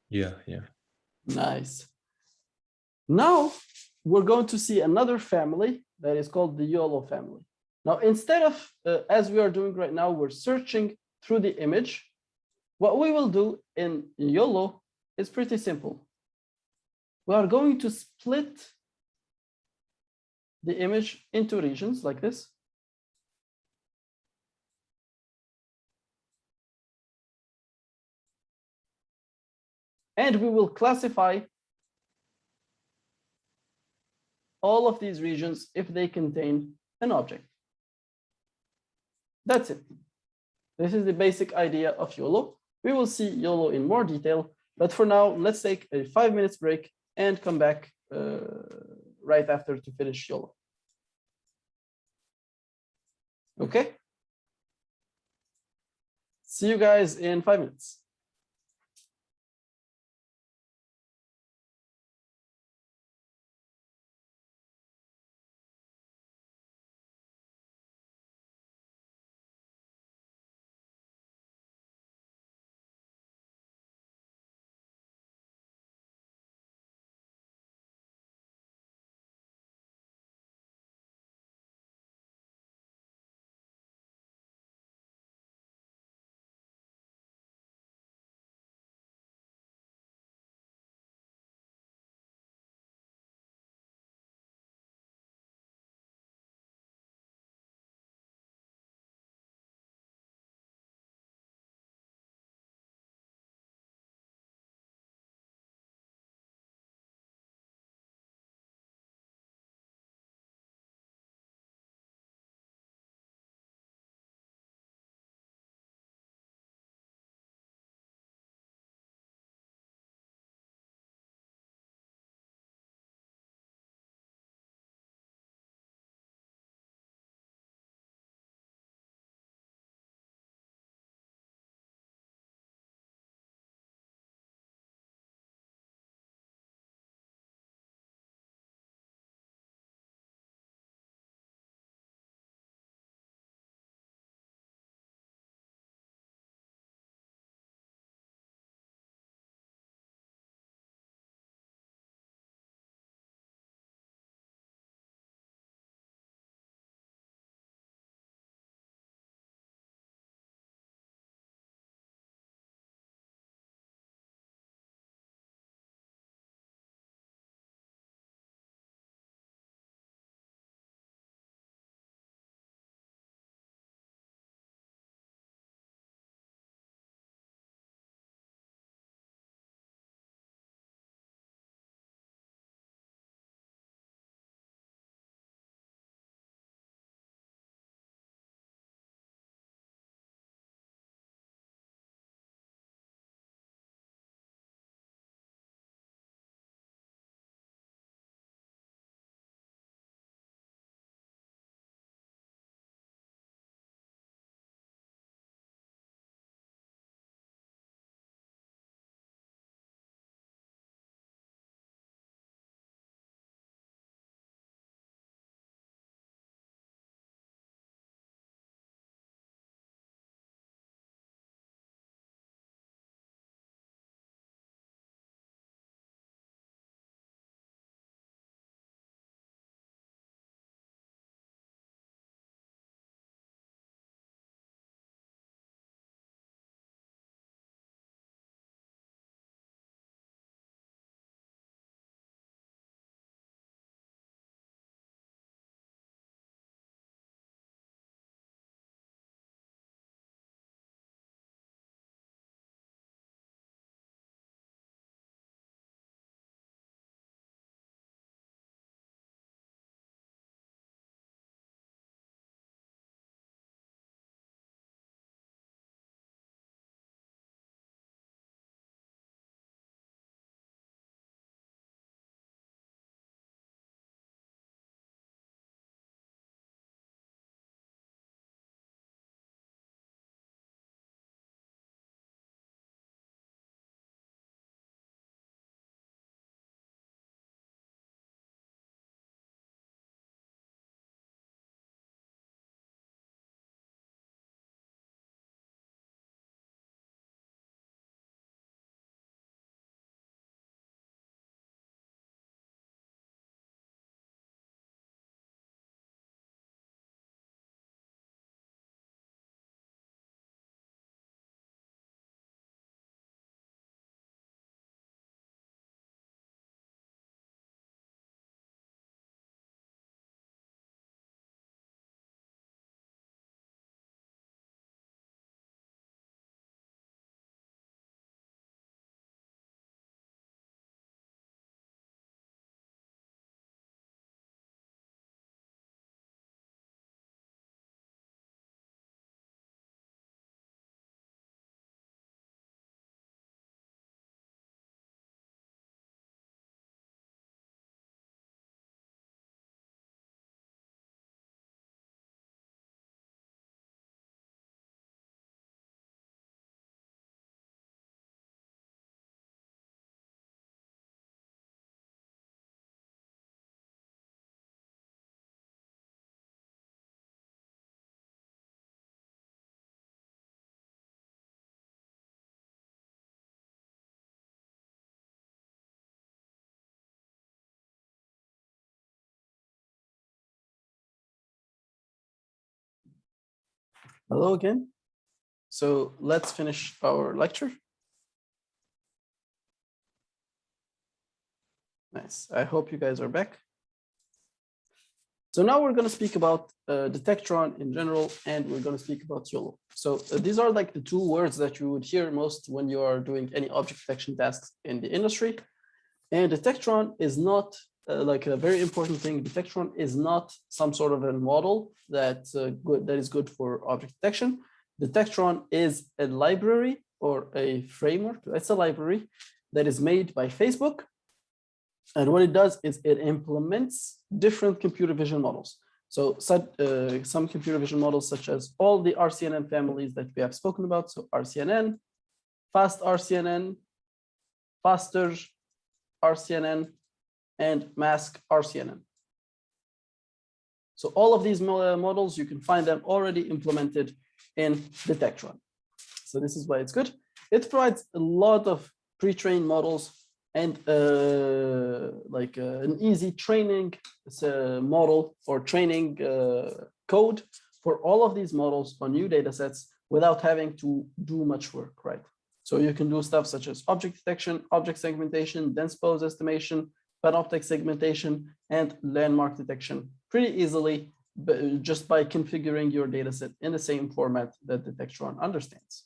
S5: Yeah.
S1: Nice. Now we're going to see another family that is called the YOLO family. Now, instead of, as we are doing right now, we're searching through the image. What we will do in YOLO is pretty simple. We are going to split the image into regions like this. And we will classify all of these regions if they contain an object. That's it. This is the basic idea of YOLO. We will see YOLO in more detail, but for now, let's take a 5 minutes break and come back right after to finish YOLO. Okay? See you guys in 5 minutes. Hello again. So let's finish our lecture. Nice. I hope you guys are back. So now we're going to speak about Detectron in general, and we're going to speak about YOLO. So these are like the two words that you would hear most when you are doing any object detection tasks in the industry. And Detectron is not like a very important thing. Detectron is not some sort of a model that is good for object detection. Detectron is a library or a framework. It's a library that is made by Facebook. And what it does is it implements different computer vision models. So some computer vision models, such as all the RCNN families that we have spoken about. So RCNN, fast RCNN, faster RCNN, and mask RCNN. So all of these models, you can find them already implemented in Detectron. So this is why it's good. It provides a lot of pre-trained models and an easy training model or training code for all of these models on new data sets without having to do much work, right? So you can do stuff such as object detection, object segmentation, dense pose estimation, panoptic segmentation, and landmark detection pretty easily, just by configuring your data set in the same format that Detectron understands.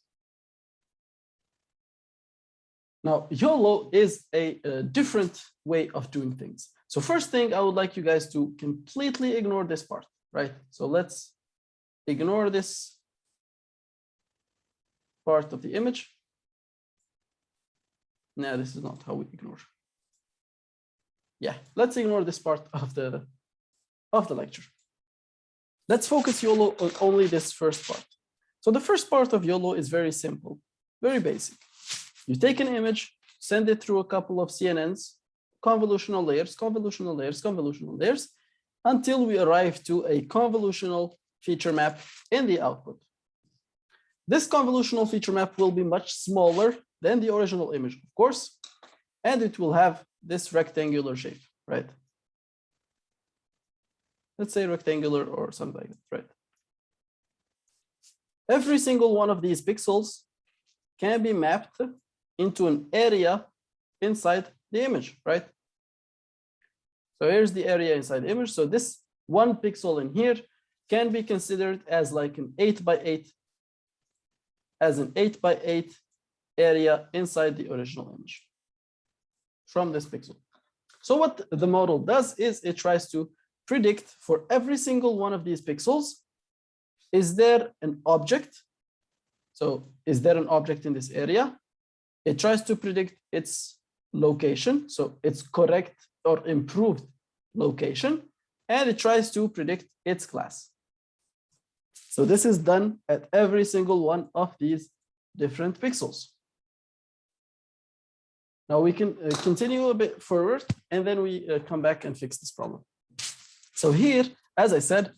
S1: Now, YOLO is a different way of doing things. So first thing, I would like you guys to completely ignore this part, right? So let's ignore this part of the image. No, this is not how we ignore. Yeah, let's ignore this part of the lecture. Let's focus YOLO on only this first part. So the first part of YOLO is very simple, very basic. You take an image, send it through a couple of CNNs, convolutional layers, convolutional layers, convolutional layers, until we arrive to a convolutional feature map in the output. This convolutional feature map will be much smaller than the original image, of course, and it will have this rectangular shape, right? Let's say rectangular or something like that, right? Every single one of these pixels can be mapped into an area inside the image, right? So here's the area inside the image. So this one pixel in here can be considered as like an 8x8, as an 8x8 area inside the original image from this pixel. So what the model does is it tries to predict for every single one of these pixels, is there an object? So is there an object in this area? It tries to predict its location, so its correct or improved location, and it tries to predict its class. So this is done at every single one of these different pixels. Now we can continue a bit forward, and then we come back and fix this problem. So here, as I said,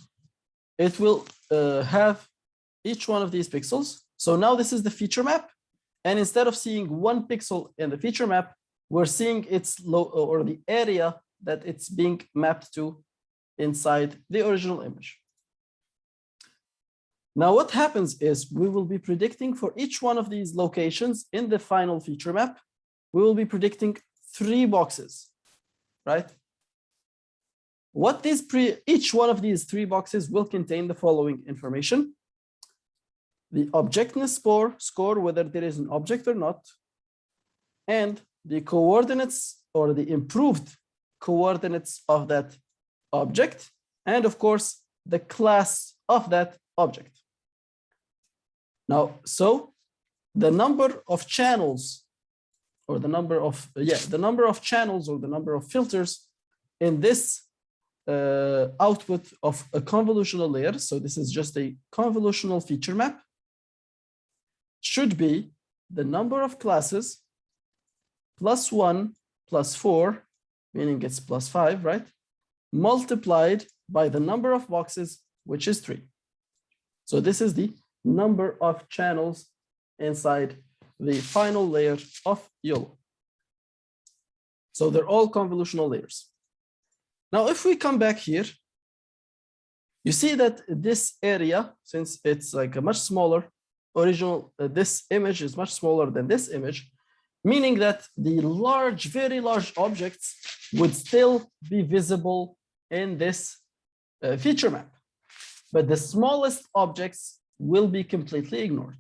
S1: it will have each one of these pixels. So now this is the feature map. And instead of seeing one pixel in the feature map, we're seeing its or the area that it's being mapped to inside the original image. Now what happens is we will be predicting for each one of these locations in the final feature map, we will be predicting 3 boxes, right? Each one of these 3 boxes will contain the following information: the objectness score, whether there is an object or not, and the coordinates or the improved coordinates of that object, and of course, the class of that object. Now, so the number of channels or the number of channels or the number of filters in this output of a convolutional layer, so this is just a convolutional feature map, should be the number of classes plus 1 plus 4, meaning it's plus 5, right? Multiplied by the number of boxes, which is 3. So this is the number of channels inside the final layer of YOLO. So they're all convolutional layers. Now, if we come back here, You see that this area, since it's like a much smaller original, this image is much smaller than this image, meaning that the large, very large objects would still be visible in this feature map. But the smallest objects will be completely ignored.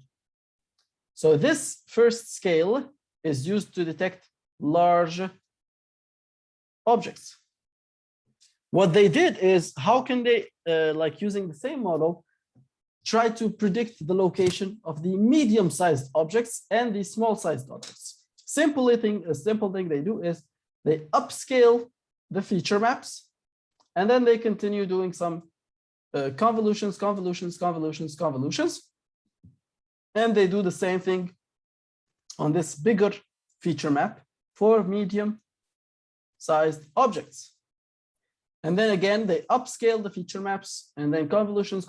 S1: So this first scale is used to detect large objects. What they did is, how can they, like using the same model, try to predict the location of the medium-sized objects and the small-sized objects? A simple thing they do is they upscale the feature maps, and then they continue doing some convolutions, and they do the same thing on this bigger feature map for medium-sized objects. And then again, they upscale the feature maps, and then convolutions,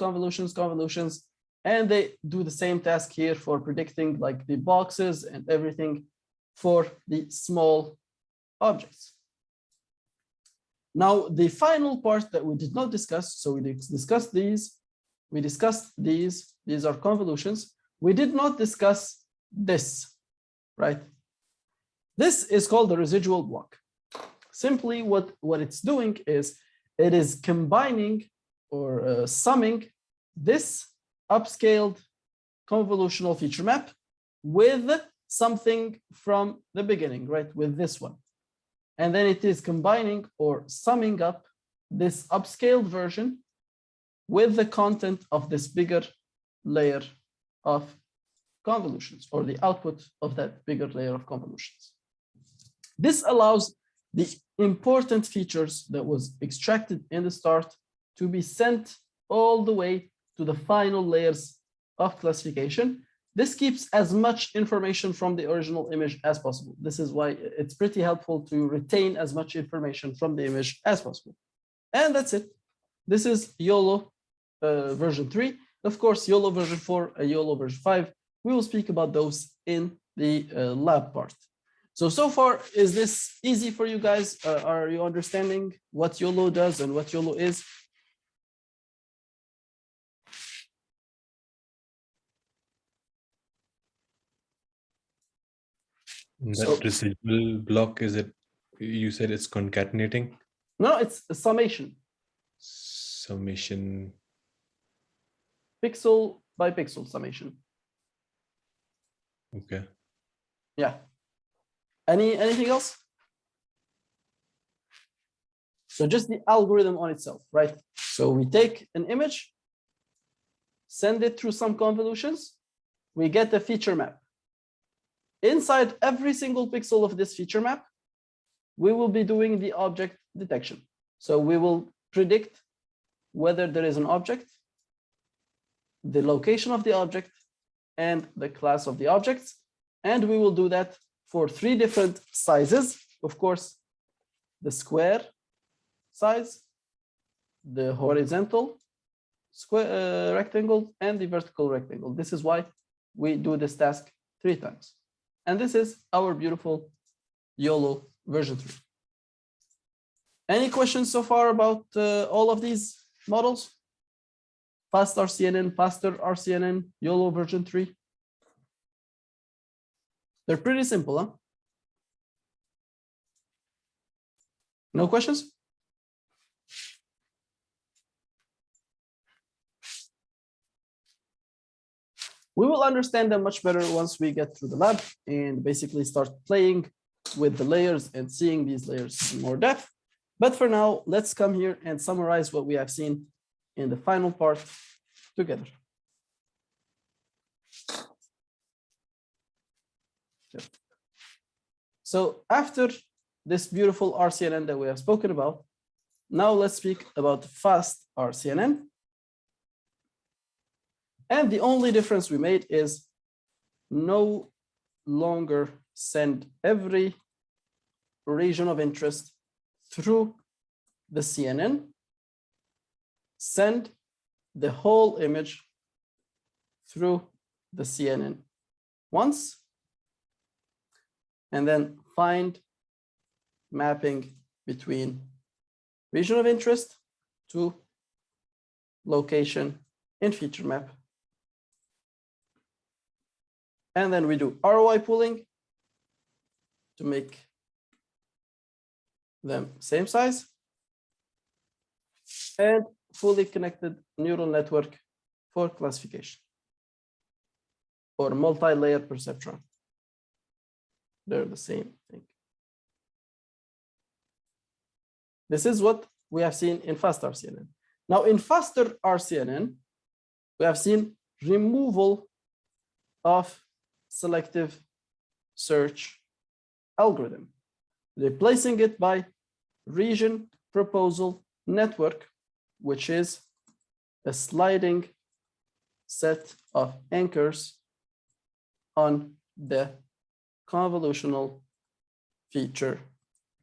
S1: and they do the same task here for predicting like the boxes and everything for the small objects. Now, the final part that we did not discuss, so we discussed these, these are convolutions. We did not discuss this, right? This is called the residual block. Simply what it's doing is it is combining or summing this upscaled convolutional feature map with something from the beginning, right? With this one. And then it is combining or summing up this upscaled version with the content of this bigger layer of convolutions, or the output of that bigger layer of convolutions. This allows the important features that was extracted in the start to be sent all the way to the final layers of classification. This keeps as much information from the original image as possible. This is why it's pretty helpful to retain as much information from the image as possible. And that's it. This is YOLO version 3. Of course, YOLO version 4 and YOLO version 5, we will speak about those in the lab part. So far, is this easy for you guys? Are you understanding what YOLO does and what YOLO is?
S5: That residual block, is it, you said it's concatenating?
S1: No, it's a summation.
S5: Summation.
S1: Pixel by pixel summation.
S5: Okay.
S1: Yeah. Anything else? So just the algorithm on itself, right? So we take an image, send it through some convolutions, we get a feature map. Inside every single pixel of this feature map, we will be doing the object detection. So we will predict whether there is an object, the location of the object, and the class of the objects. And we will do that for 3 different sizes. Of course, the square size, the horizontal square rectangle, and the vertical rectangle. This is why we do this task 3 times. And this is our beautiful YOLO version 3. Any questions so far about all of these models? Fast RCNN, faster RCNN, YOLO version 3. They're pretty simple, huh? No questions? We will understand them much better once we get through the lab and basically start playing with the layers and seeing these layers in more depth. But for now, let's come here and summarize what we have seen in the final part together. So after this beautiful RCNN that we have spoken about, now let's speak about fast RCNN. And the only difference we made is no longer send every region of interest through the CNN. Send the whole image through the CNN once, and then find mapping between region of interest to location in feature map. And then we do ROI pooling to make them same size, and fully connected neural network for classification or multi-layer perceptron. They're the same thing. This is what we have seen in fast RCNN. Now in faster RCNN, we have seen removal of selective search algorithm, replacing it by region proposal network, which is a sliding set of anchors on the convolutional feature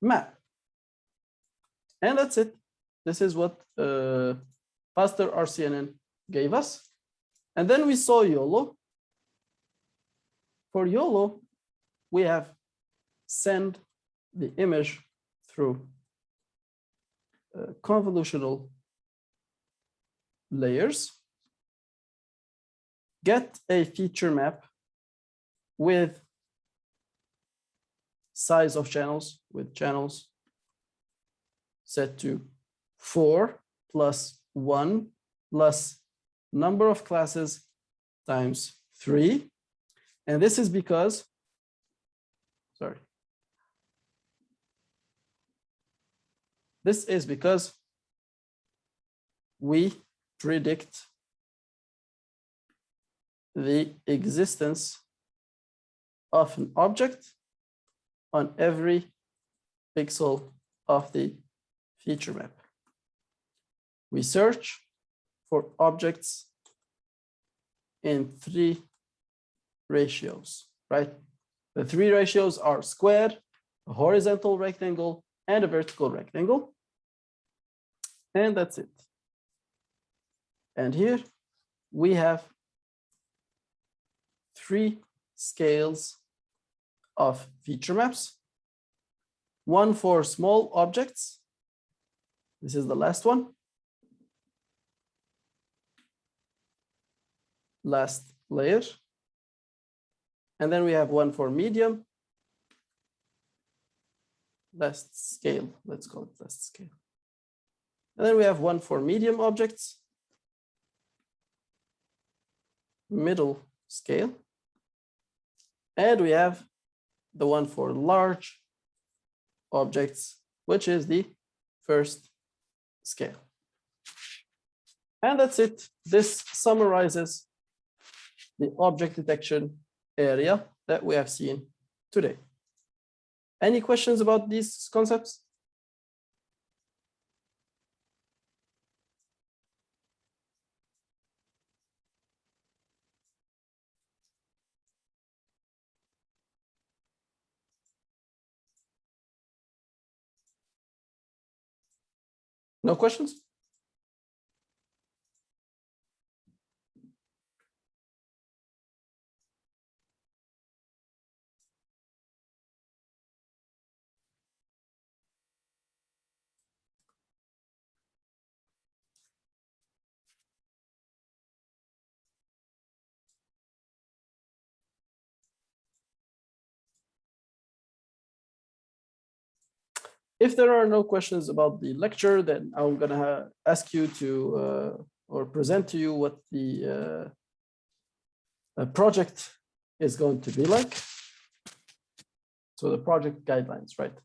S1: map. And that's it. This is what faster RCNN gave us. And then we saw YOLO. For YOLO, we have send the image through convolutional layers, get a feature map with size of channels, with channels set to 4 plus 1 plus number of classes times 3. And this is because, sorry. This is because we predict the existence of an object on every pixel of the feature map. We search for objects in 3 ratios, right? The 3 ratios are square, a horizontal rectangle, and a vertical rectangle. And that's it. And here we have 3 scales of feature maps. One for small objects. This is the last one. Last layer. And then we have one for medium. Last scale, let's call it last scale. And then we have one for medium objects. Middle scale. And we have the one for large objects, which is the first scale. And that's it. This summarizes the object detection area that we have seen today. Any questions about these concepts? No questions? If there are no questions about the lecture, then I'm gonna ask you to or present to you what the project is going to be like. So the project guidelines, right?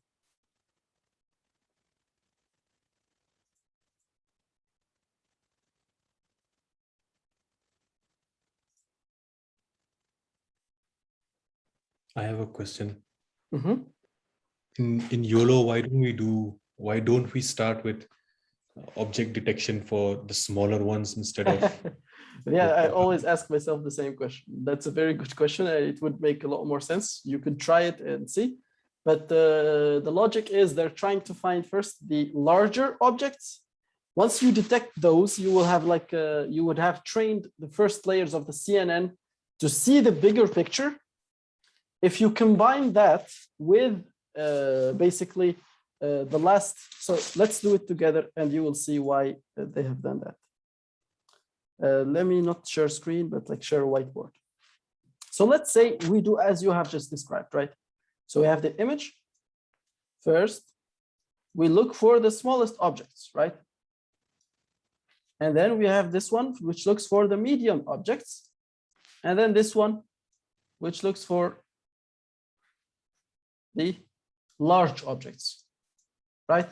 S5: I have a question.
S1: Mm-hmm.
S5: In YOLO, why don't we start with object detection for the smaller ones instead of
S1: yeah, I always ask myself the same question. That's a very good question, and it would make a lot more sense. You could try it and see, but the logic is they're trying to find first the larger objects. Once you detect those, you will have like you would have trained the first layers of the CNN to see the bigger picture. If you combine that with basically the last, so let's do it together and you will see why they have done that. Let me not share screen, but like share a whiteboard. So let's say we do as you have just described, right? So we have the image. First, we look for the smallest objects, right? And then we have this one, which looks for the medium objects. And then this one, which looks for the large objects, right?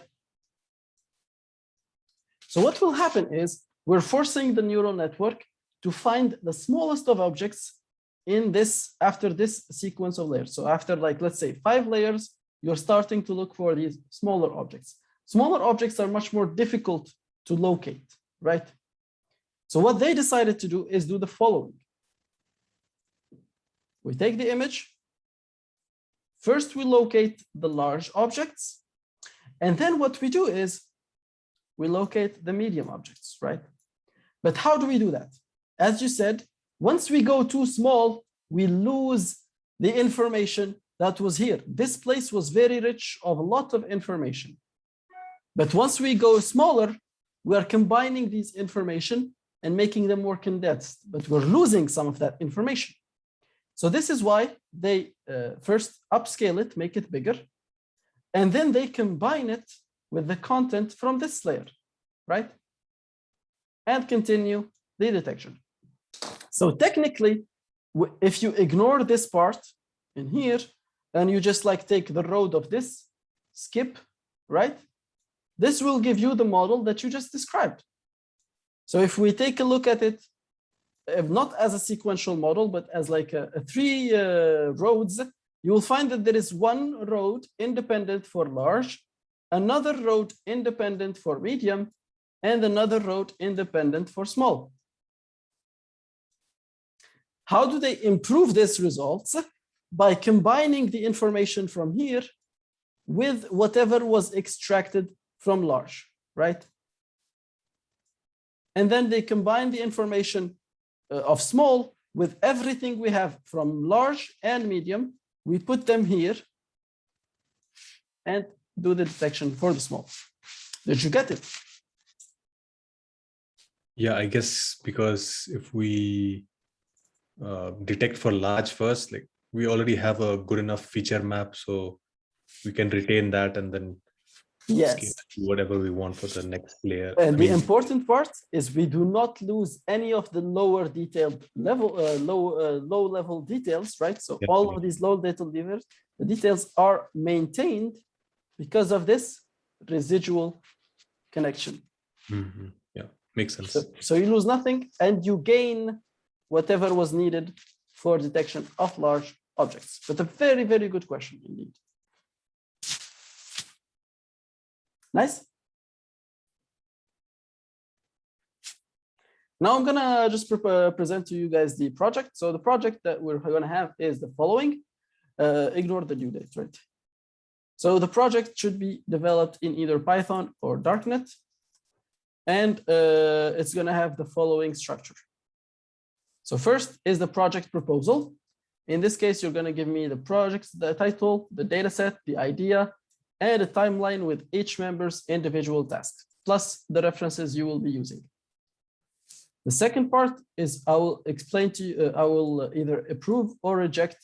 S1: So what will happen is we're forcing the neural network to find the smallest of objects in this, after this sequence of layers. So after, like, let's say 5 layers, you're starting to look for these smaller objects. Smaller objects are much more difficult to locate, right? So what they decided to do is do the following. We take the image. First, we locate the large objects. And then what we do is we locate the medium objects, right? But how do we do that? As you said, once we go too small, we lose the information that was here. This place was very rich of a lot of information. But once we go smaller, we are combining these information and making them more condensed, but we're losing some of that information. So this is why they first upscale it, make it bigger, and then they combine it with the content from this layer, right? And continue the detection. So technically, if you ignore this part in here, and you just like take the road of this, skip, right? This will give you the model that you just described. So if we take a look at it, if not as a sequential model, but as like a 3 roads, you will find that there is one road independent for large, another road independent for medium, and another road independent for small. How do they improve these results? By combining the information from here with whatever was extracted from large, right? And then they combine the information of small with everything we have from large and medium. We put them here and do the detection for the small. Did you get it?
S5: Yeah, I guess because if we detect for large first, like we already have a good enough feature map, so we can retain that and then
S1: yes,
S5: whatever we want for the next layer.
S1: And the important part is we do not lose any of the lower detailed level, low level details, right? So all of these low detail the details are maintained because of this residual connection.
S5: Mm-hmm. Yeah, makes sense.
S1: So you lose nothing and you gain whatever was needed for detection of large objects. But a very, very good question indeed. Nice. Now I'm gonna just present to you guys the project. So the project that we're gonna have is the following. Ignore the due date, right? So the project should be developed in either Python or Darknet. And it's gonna have the following structure. So first is the project proposal. In this case, you're gonna give me the project, the title, the data set, the idea, and a timeline with each member's individual task, plus the references you will be using. The second part is I will explain to you, I will either approve or reject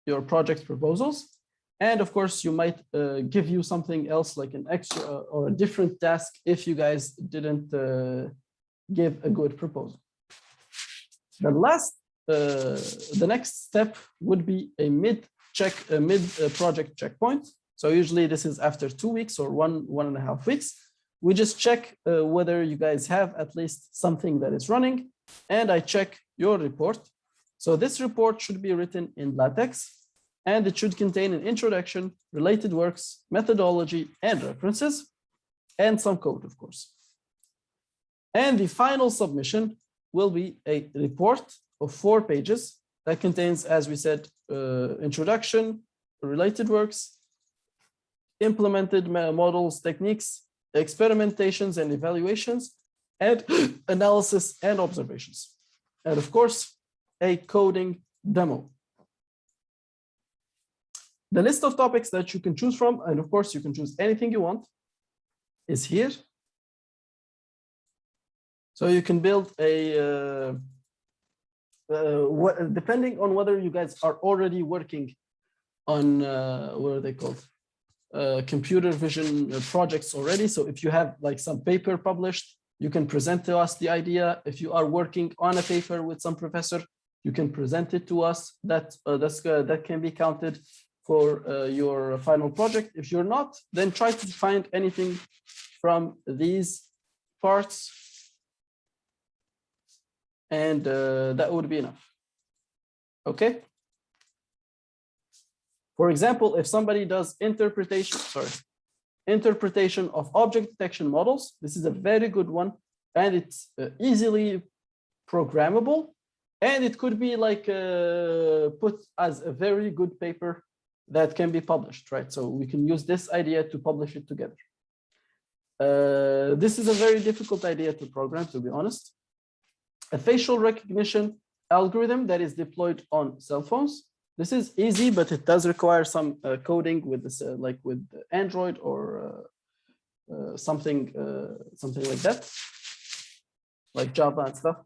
S1: your project proposals. And of course, you might give you something else like an extra or a different task if you guys didn't give a good proposal. The next step would be a mid-project checkpoint. So usually this is after 2 weeks or 1.5 weeks. We just check whether you guys have at least something that is running, and I check your report. So this report should be written in LaTeX, and it should contain an introduction, related works, methodology, and references, and some code, of course. And the final submission will be a report of 4 pages that contains, as we said, introduction, related works, implemented models, techniques, experimentations and evaluations, and analysis and observations. And of course, a coding demo. The list of topics that you can choose from, and of course you can choose anything you want, is here. So you can build a, depending on whether you guys are already working on, what are they called? Computer vision projects already. So if you have like some paper published, you can present to us the idea. If you are working on a paper with some professor, you can present it to us. That can be counted for your final project. If you're not, then try to find anything from these parts, and that would be enough. Okay. For example, if somebody does interpretation of object detection models, this is a very good one, and it's easily programmable, and it could be like put as a very good paper that can be published, right? So we can use this idea to publish it together. This is a very difficult idea to program, to be honest. A facial recognition algorithm that is deployed on cell phones. This is easy, but it does require some coding with this, like with Android or something like that, like Java and stuff.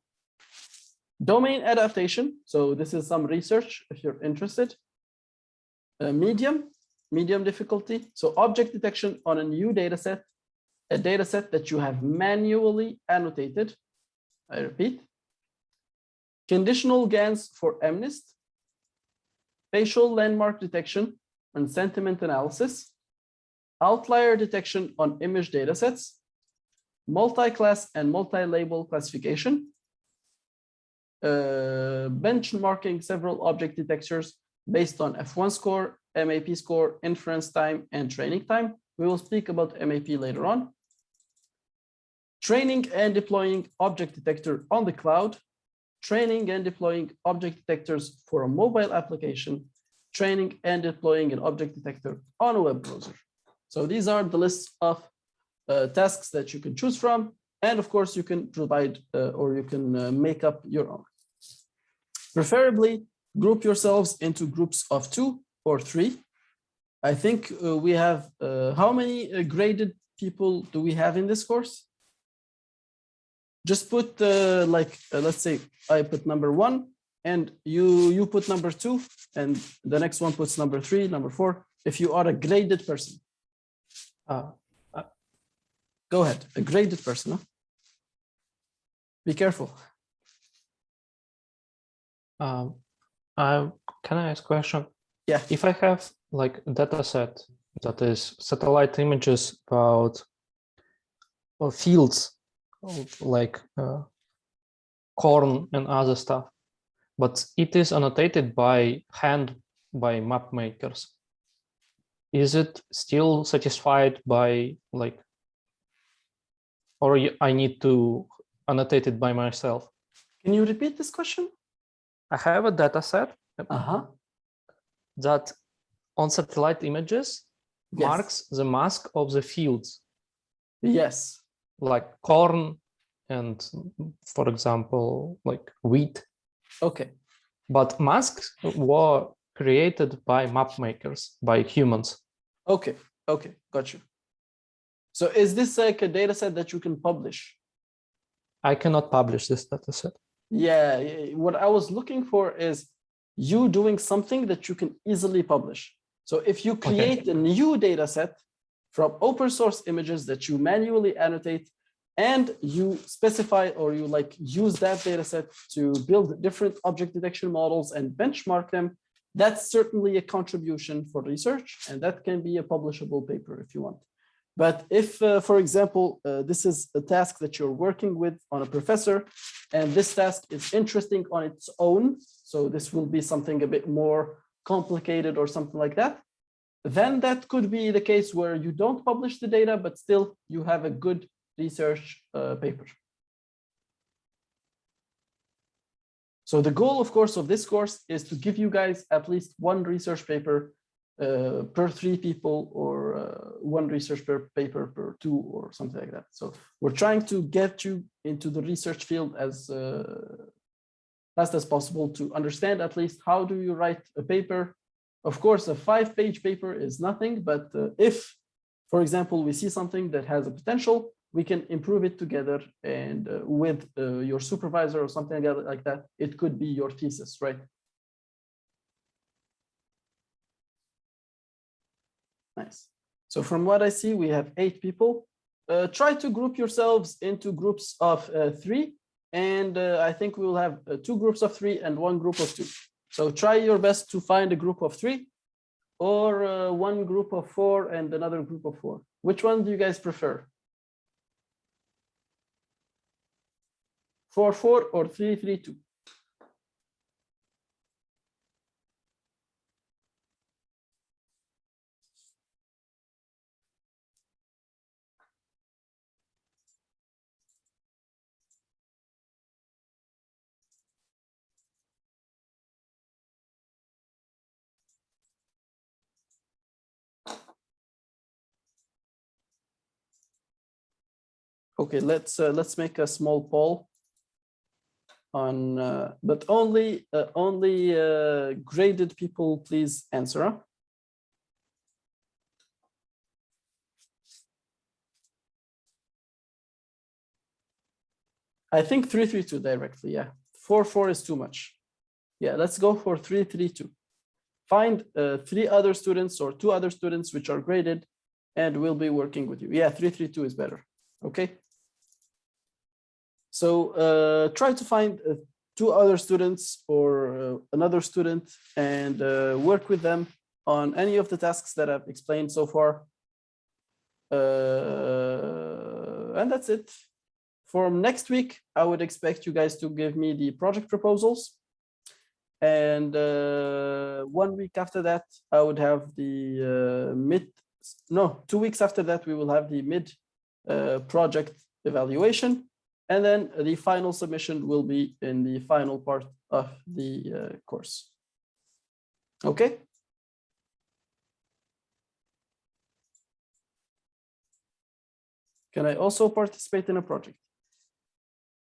S1: Domain adaptation. So this is some research if you're interested. Medium difficulty. So object detection on a new data set, a data set that you have manually annotated. I repeat. Conditional GANs for MNIST. Facial landmark detection and sentiment analysis, outlier detection on image datasets, multi-class and multi-label classification, benchmarking several object detectors based on F1 score, MAP score, inference time, and training time. We will speak about MAP later on. Training and deploying object detector on the cloud, training and deploying object detectors for a mobile application, training and deploying an object detector on a web browser. So these are the lists of tasks that you can choose from. And of course, you can provide or you can make up your own. Preferably, group yourselves into groups of 2 or 3. I think we have, how many graded people do we have in this course? Just put let's say I put number 1 and you put number 2 and the next one puts number 3, number 4. If you are a graded person. Go ahead, a graded person. Huh? Be careful.
S8: Can I ask a question?
S1: Yeah.
S8: If I have like a data set that is satellite images about fields like corn and other stuff, but it is annotated by hand by map makers, is it still satisfied by like, or I need to annotate it by myself?
S1: Can you repeat this question?
S8: I have a data set that on satellite images marks the mask of the fields.
S1: Yes.
S8: Like corn and, for example, like wheat.
S1: Okay.
S8: But masks were created by map makers, by humans.
S1: Okay. Okay. Got you. So is this like a data set that you can publish?
S8: I cannot publish this data set.
S1: Yeah. What I was looking for is you doing something that you can easily publish. So if you create a new data set from open source images that you manually annotate, and you specify or you like use that data set to build different object detection models and benchmark them, that's certainly a contribution for research, and that can be a publishable paper if you want. But if, for example, this is a task that you're working with on a professor, and this task is interesting on its own, so this will be something a bit more complicated or something like that, then that could be the case where you don't publish the data, but still you have a good research paper. So the goal, of course, of this course is to give you guys at least one research paper per 3 people, or one research paper per 2 or something like that. So we're trying to get you into the research field as fast as possible to understand at least how do you write a paper. Of course, a 5-page paper is nothing, but if, for example, we see something that has a potential, we can improve it together, and with your supervisor or something like that, it could be your thesis, right? Nice. So from what I see, we have 8 people. Try to group yourselves into groups of 3, and I think we will have 2 groups of 3 and 1 group of 2. So try your best to find a group of 3, or 1 group of 4 and another group of 4. Which one do you guys prefer? 4-4 or 3-3-2? Okay, let's make a small poll on, but only graded people, please answer. Huh? I think 3-3-2 directly. Yeah, 4-4 is too much. Yeah, let's go for 3-3-2. Find 3 other students or 2 other students which are graded, and we'll be working with you. Yeah, 3-3-2 is better. Okay. So try to find 2 other students or another student, and work with them on any of the tasks that I've explained so far. And that's it. For next week, I would expect you guys to give me the project proposals. And 1 week after that, I would have the 2 weeks after that, we will have the mid project evaluation. And then the final submission will be in the final part of the course. Okay. Can I also participate in a project?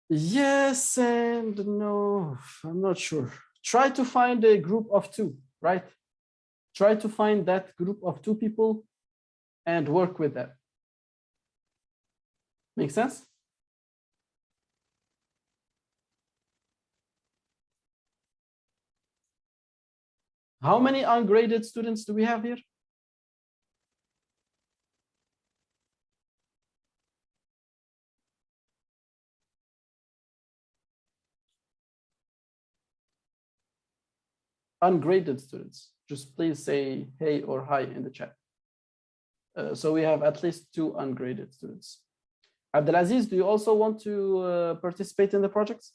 S1: Yes and no, I'm not sure. Try to find a group of 2, right? Try to find that group of 2 people and work with them. Make sense? How many ungraded students do we have here? Ungraded students, just please say hey or hi in the chat. So we have at least 2 ungraded students. Abdelaziz, do you also want to participate in the projects?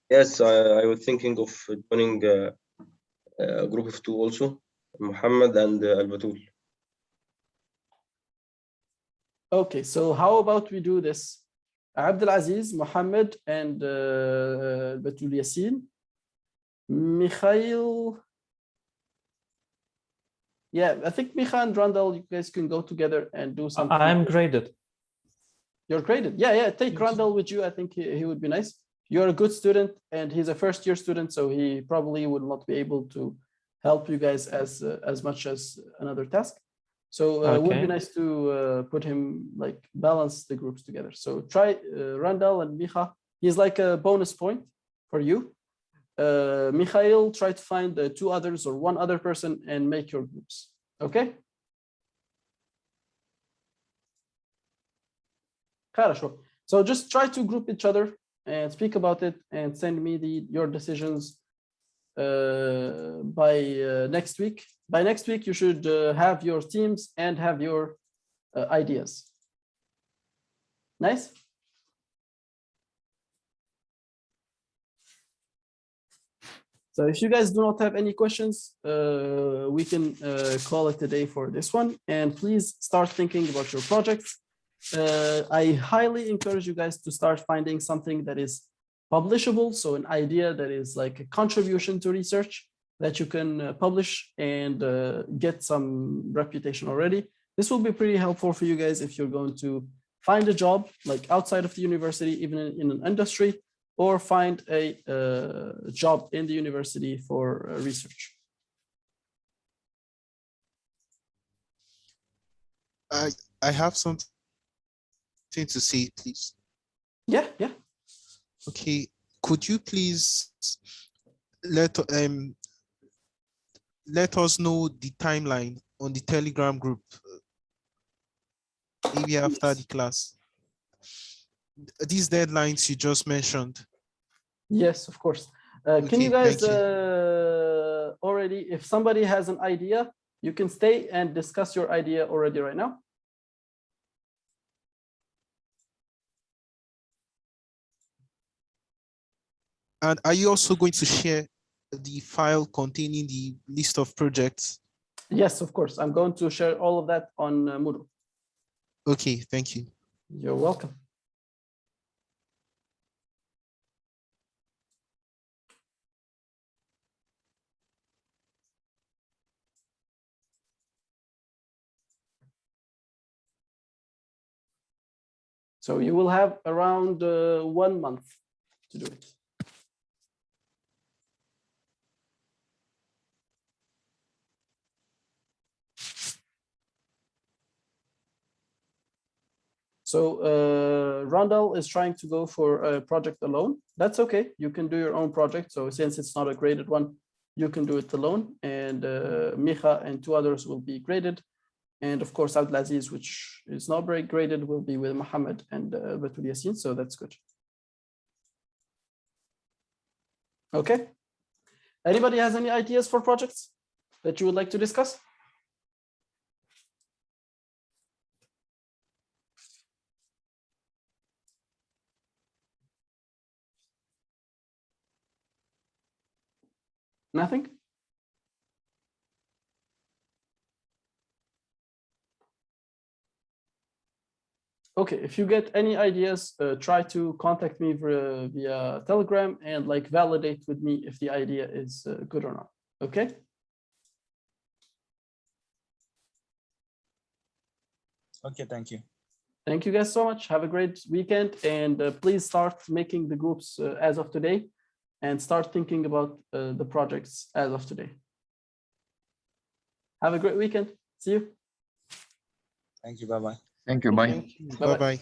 S7: Yes, I was thinking of joining a group of 2 also, Muhammad and Al-Batul.
S1: Okay, so how about we do this? Abdelaziz, Muhammad, and Batul Yassin. Mikhail. Yeah, I think Mikhail and Randall, you guys can go together and do something.
S8: I'm graded.
S1: You're graded. Yeah, take Randall with you. I think he would be nice. You're a good student, and he's a first-year student, so he probably would not be able to help you guys as much as another task. So it would be nice to put him, like, balance the groups together. So try Randall and Micha. He's like a bonus point for you. Mikhail, try to find 2 others or 1 other person and make your groups. Okay? Хорошо. So just try to group each other and speak about it and send me your decisions by next week. By next week, you should have your teams and have your ideas. Nice? So if you guys do not have any questions, we can call it a day for this one. And please start thinking about your projects. I highly encourage you guys to start finding something that is publishable. So an idea that is like a contribution to research that you can publish and get some reputation already. This will be pretty helpful for you guys if you're going to find a job like outside of the university, even in an industry, or find a job in the university for research.
S2: I have something to say, please.
S1: Yeah.
S2: Okay, could you please let us know the timeline on the Telegram group, maybe after the class? These deadlines you just mentioned.
S1: Yes, of course. Can you guys already, if somebody has an idea, you can stay and discuss your idea already right now.
S2: And are you also going to share the file containing the list of projects?
S1: Yes, of course. I'm going to share all of that on Moodle.
S2: Okay, thank you.
S1: You're welcome. So you will have around 1 month to do it. So Rondell is trying to go for a project alone. That's okay. You can do your own project. So since it's not a graded one, you can do it alone. And Micha and 2 others will be graded. And of course, Abdelaziz, which is not very graded, will be with Mohammed and Batul Yassin. So that's good. Okay. Anybody has any ideas for projects that you would like to discuss? Nothing? Okay, if you get any ideas, try to contact me via Telegram and like validate with me if the idea is good or not. Okay.
S3: Okay, thank you.
S1: Thank you guys so much. Have a great weekend, and please start making the groups as of today and start thinking about the projects as of today. Have a great weekend. See you.
S3: Thank you. Bye-bye.
S6: Thank you. Bye.
S2: Bye-bye.